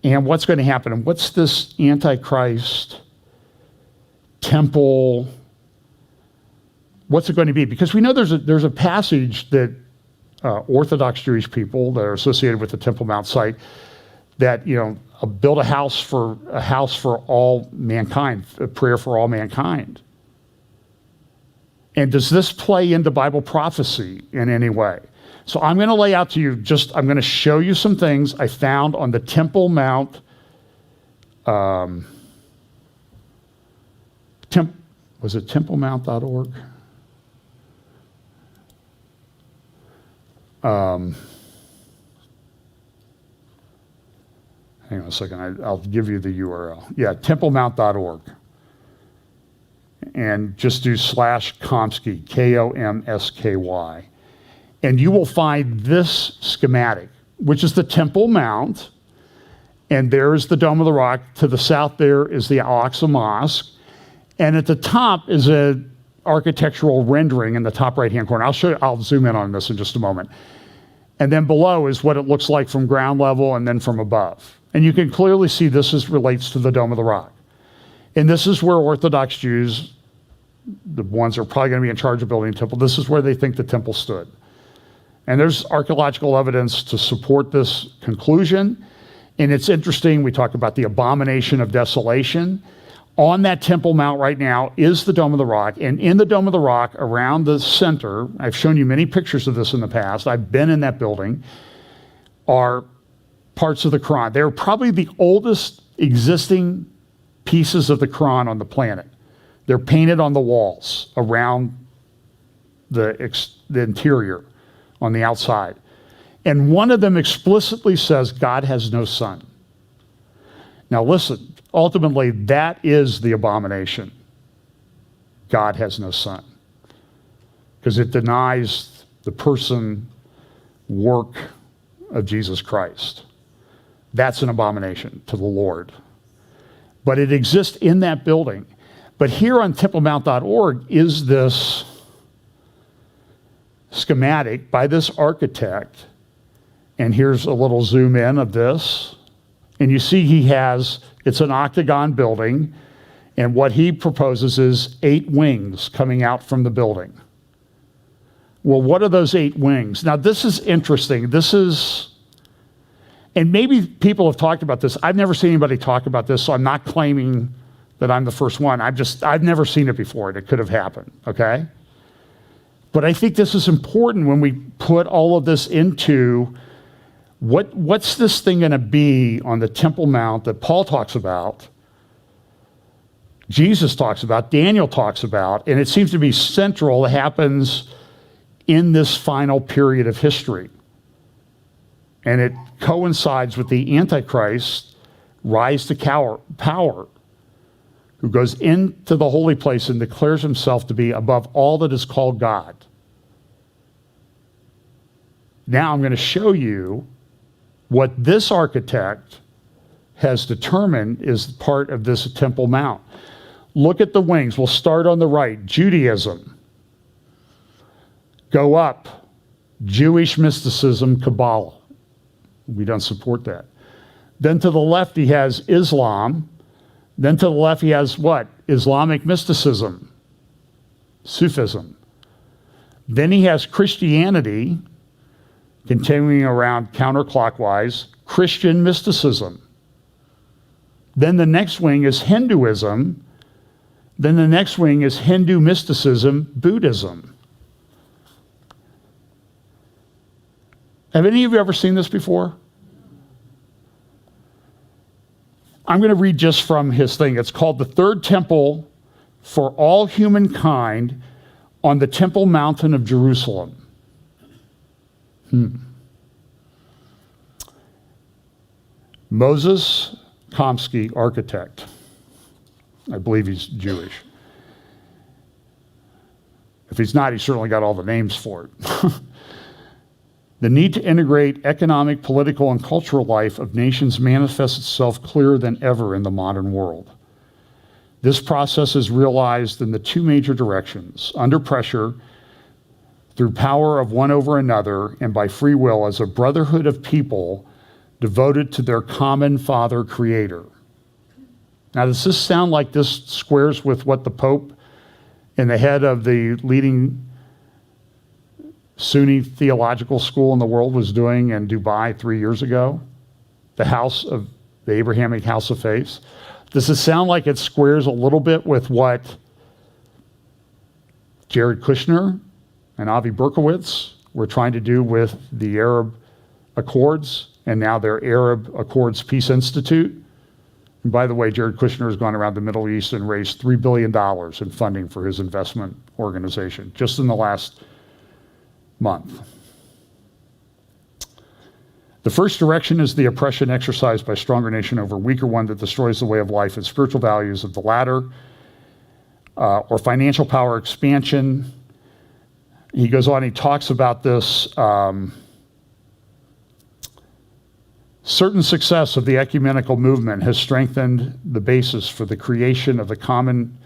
and what's going to happen, and what's this Antichrist temple, what's it going to be? Because we know there's a passage that Orthodox Jewish people that are associated with the Temple Mount site that, build a house for all mankind, a prayer for all mankind. And does this play into Bible prophecy in any way? So I'm going to lay out to you I'm going to show you some things I found on the Temple Mount, was it templemount.org? Hang on a second, I'll give you the URL. Yeah, templemount.org. And just do /Komsky, Komsky. And you will find this schematic, which is the Temple Mount. And there is the Dome of the Rock. To the south there is the Al-Aqsa Mosque. And at the top is an architectural rendering in the top right-hand corner. I'll zoom in on this in just a moment. And then below is what it looks like from ground level and then from above. And you can clearly see this relates to the Dome of the Rock. And this is where Orthodox Jews, the ones that are probably going to be in charge of building a temple, this is where they think the temple stood. And there's archaeological evidence to support this conclusion. And it's interesting, we talk about the abomination of desolation. On that Temple Mount right now is the Dome of the Rock. And in the Dome of the Rock, around the center, I've shown you many pictures of this in the past, I've been in that building, are parts of the Quran. They're probably the oldest existing pieces of the Quran on the planet. They're painted on the walls around the interior, on the outside. And one of them explicitly says, God has no son. Now listen, ultimately that is the abomination. God has no son. Because it denies the person, work of Jesus Christ. That's an abomination to the Lord. But it exists in that building. But here on templemount.org is this schematic by this architect. And here's a little zoom in of this. And you see it's an octagon building. And what he proposes is 8 wings coming out from the building. Well, what are those 8 wings? Now, this is interesting. And maybe people have talked about this. I've never seen anybody talk about this, so I'm not claiming that I'm the first one. I've never seen it before, and it could have happened, okay? But I think this is important when we put all of this into what's this thing going to be on the Temple Mount that Paul talks about, Jesus talks about, Daniel talks about, and it seems to be central. It happens in this final period of history. And it coincides with the Antichrist rise to power, who goes into the holy place and declares himself to be above all that is called God. Now I'm going to show you what this architect has determined is part of this Temple Mount. Look at the wings. We'll start on the right. Judaism. Go up. Jewish mysticism, Kabbalah. We don't support that. Then to the left, he has Islam. Then to the left, he has what? Islamic mysticism, Sufism. Then he has Christianity, continuing around counterclockwise, Christian mysticism. Then the next wing is Hinduism. Then the next wing is Hindu mysticism, Buddhism. Have any of you ever seen this before? I'm going to read just from his thing. It's called The Third Temple for All Humankind on the Temple Mountain of Jerusalem. Moses Komsky, architect. I believe he's Jewish. If he's not, he's certainly got all the names for it. The need to integrate economic, political, and cultural life of nations manifests itself clearer than ever in the modern world. This process is realized in the two major directions: under pressure, through power of one over another, and by free will as a brotherhood of people devoted to their common Father Creator. Now, does this sound like this squares with what the Pope and the head of the leading Sunni theological school in the world was doing in Dubai 3 years ago? The Abrahamic House of Faith. Does it sound like it squares a little bit with what Jared Kushner and Avi Berkowitz were trying to do with the Arab Accords and now their Arab Accords Peace Institute? And by the way, Jared Kushner has gone around the Middle East and raised $3 billion in funding for his investment organization just in the last month. The first direction is the oppression exercised by stronger nation over weaker one that destroys the way of life and spiritual values of the latter, or financial power expansion. He goes on, he talks about this. Certain success of the ecumenical movement has strengthened the basis for the creation of the common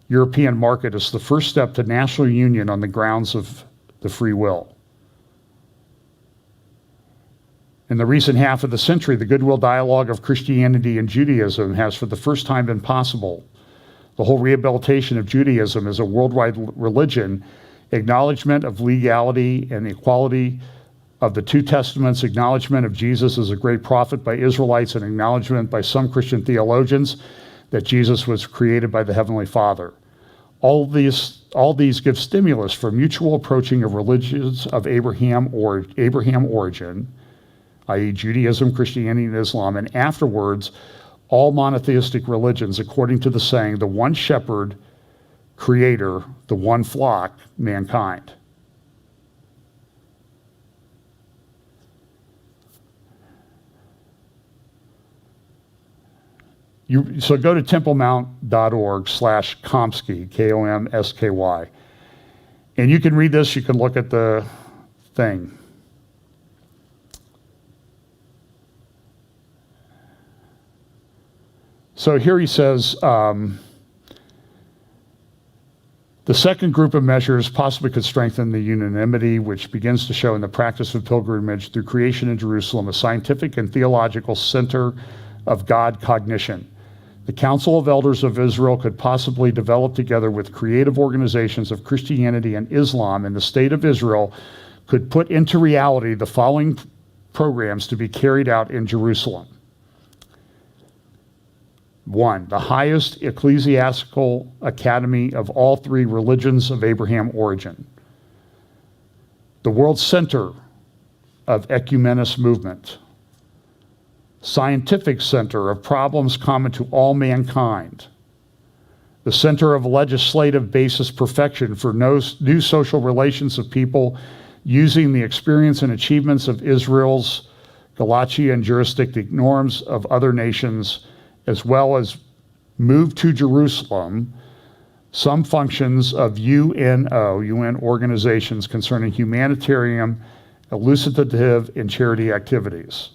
European market as the first step to national union on the grounds of the free will. In the recent half of the century, the goodwill dialogue of Christianity and Judaism has for the first time been possible. The whole rehabilitation of Judaism as a worldwide religion, acknowledgement of legality and equality of the two testaments, acknowledgement of Jesus as a great prophet by Israelites, and acknowledgement by some Christian theologians that Jesus was created by the Heavenly Father. All these give stimulus for mutual approaching of religions of Abraham origin, i.e. Judaism, Christianity, and Islam, and afterwards all monotheistic religions according to the saying, the one shepherd, creator, the one flock, mankind. So go to templemount.org/Komsky, Komsky, and you can read this. You can look at the thing. So here he says, the second group of measures possibly could strengthen the unanimity which begins to show in the practice of pilgrimage through creation in Jerusalem, a scientific and theological center of God cognition. The Council of Elders of Israel could possibly develop together with creative organizations of Christianity and Islam, and the State of Israel could put into reality the following programs to be carried out in Jerusalem. 1, the highest ecclesiastical academy of all three religions of Abraham origin. the world center of ecumenism movement, scientific center of problems common to all mankind, the center of legislative basis perfection for new social relations of people using the experience and achievements of Israel's Galatia and jurisdictic norms of other nations, as well as move to Jerusalem some functions of UNO, UN organizations concerning humanitarian, elucidative, and charity activities.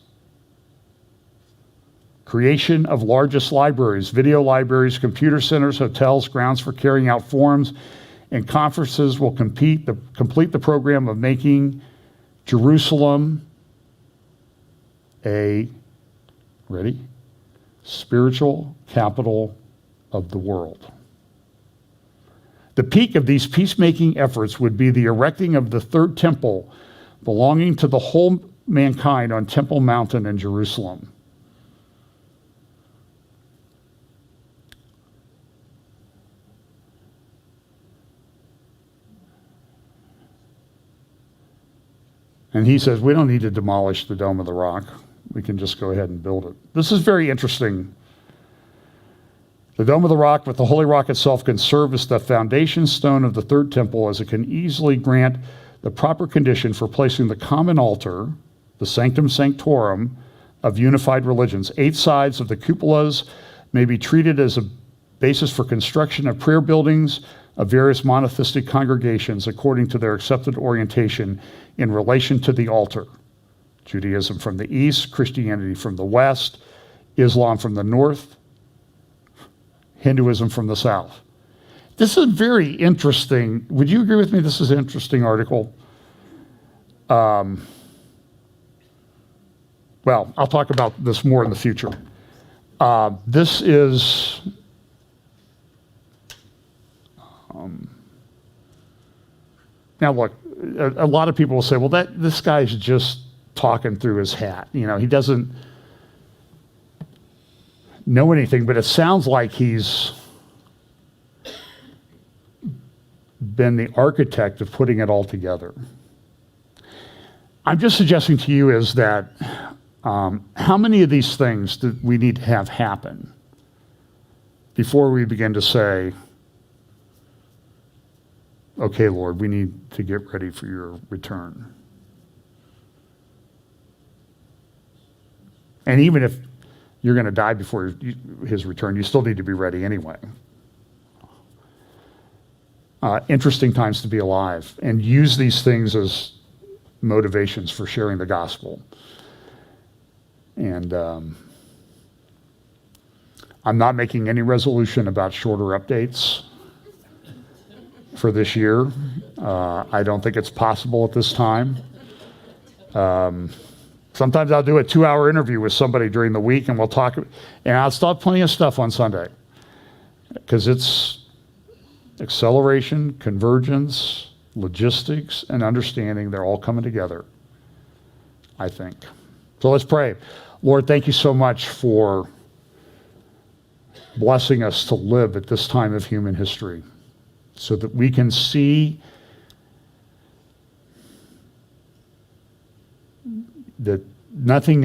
Creation of largest libraries, video libraries, computer centers, hotels, grounds for carrying out forums, and conferences will complete the program of making Jerusalem a, ready, spiritual capital of the world. The peak of these peacemaking efforts would be the erecting of the third temple belonging to the whole mankind on Temple Mountain in Jerusalem. And he says, we don't need to demolish the Dome of the Rock. We can just go ahead and build it. This is very interesting. The Dome of the Rock with the Holy Rock itself can serve as the foundation stone of the third temple, as it can easily grant the proper condition for placing the common altar, the sanctum sanctorum of unified religions. 8 sides of the cupolas may be treated as a basis for construction of prayer buildings of various monotheistic congregations according to their accepted orientation in relation to the altar. Judaism from the east, Christianity from the west, Islam from the north, Hinduism from the south. This is very interesting. Would you agree with me? This is an interesting article. Well, I'll talk about this more in the future. This is now look, a lot of people will say, well, this guy's just talking through his hat. You know, he doesn't know anything, but it sounds like he's been the architect of putting it all together. I'm just suggesting to you is that how many of these things do we need to have happen before we begin to say, okay, Lord, we need to get ready for your return. And even if you're going to die before his return, you still need to be ready anyway. Interesting times to be alive, and use these things as motivations for sharing the gospel. And I'm not making any resolution about shorter updates for this year. I don't think it's possible at this time. Sometimes I'll do a 2-hour interview with somebody during the week and we'll talk, and I'll still have plenty of stuff on Sunday because it's acceleration, convergence, logistics, and understanding. They're all coming together, I think. So let's pray. Lord, thank you so much for blessing us to live at this time of human history so that we can see that nothing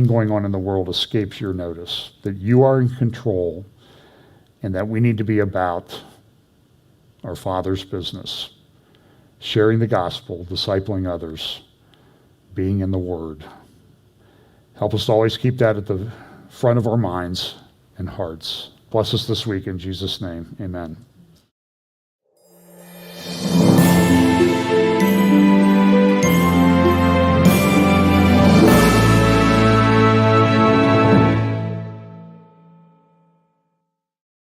going on in the world escapes your notice, that you are in control, and that we need to be about our Father's business, sharing the gospel, discipling others, being in the Word. Help us to always keep that at the front of our minds and hearts. Bless us this week in Jesus' name. Amen.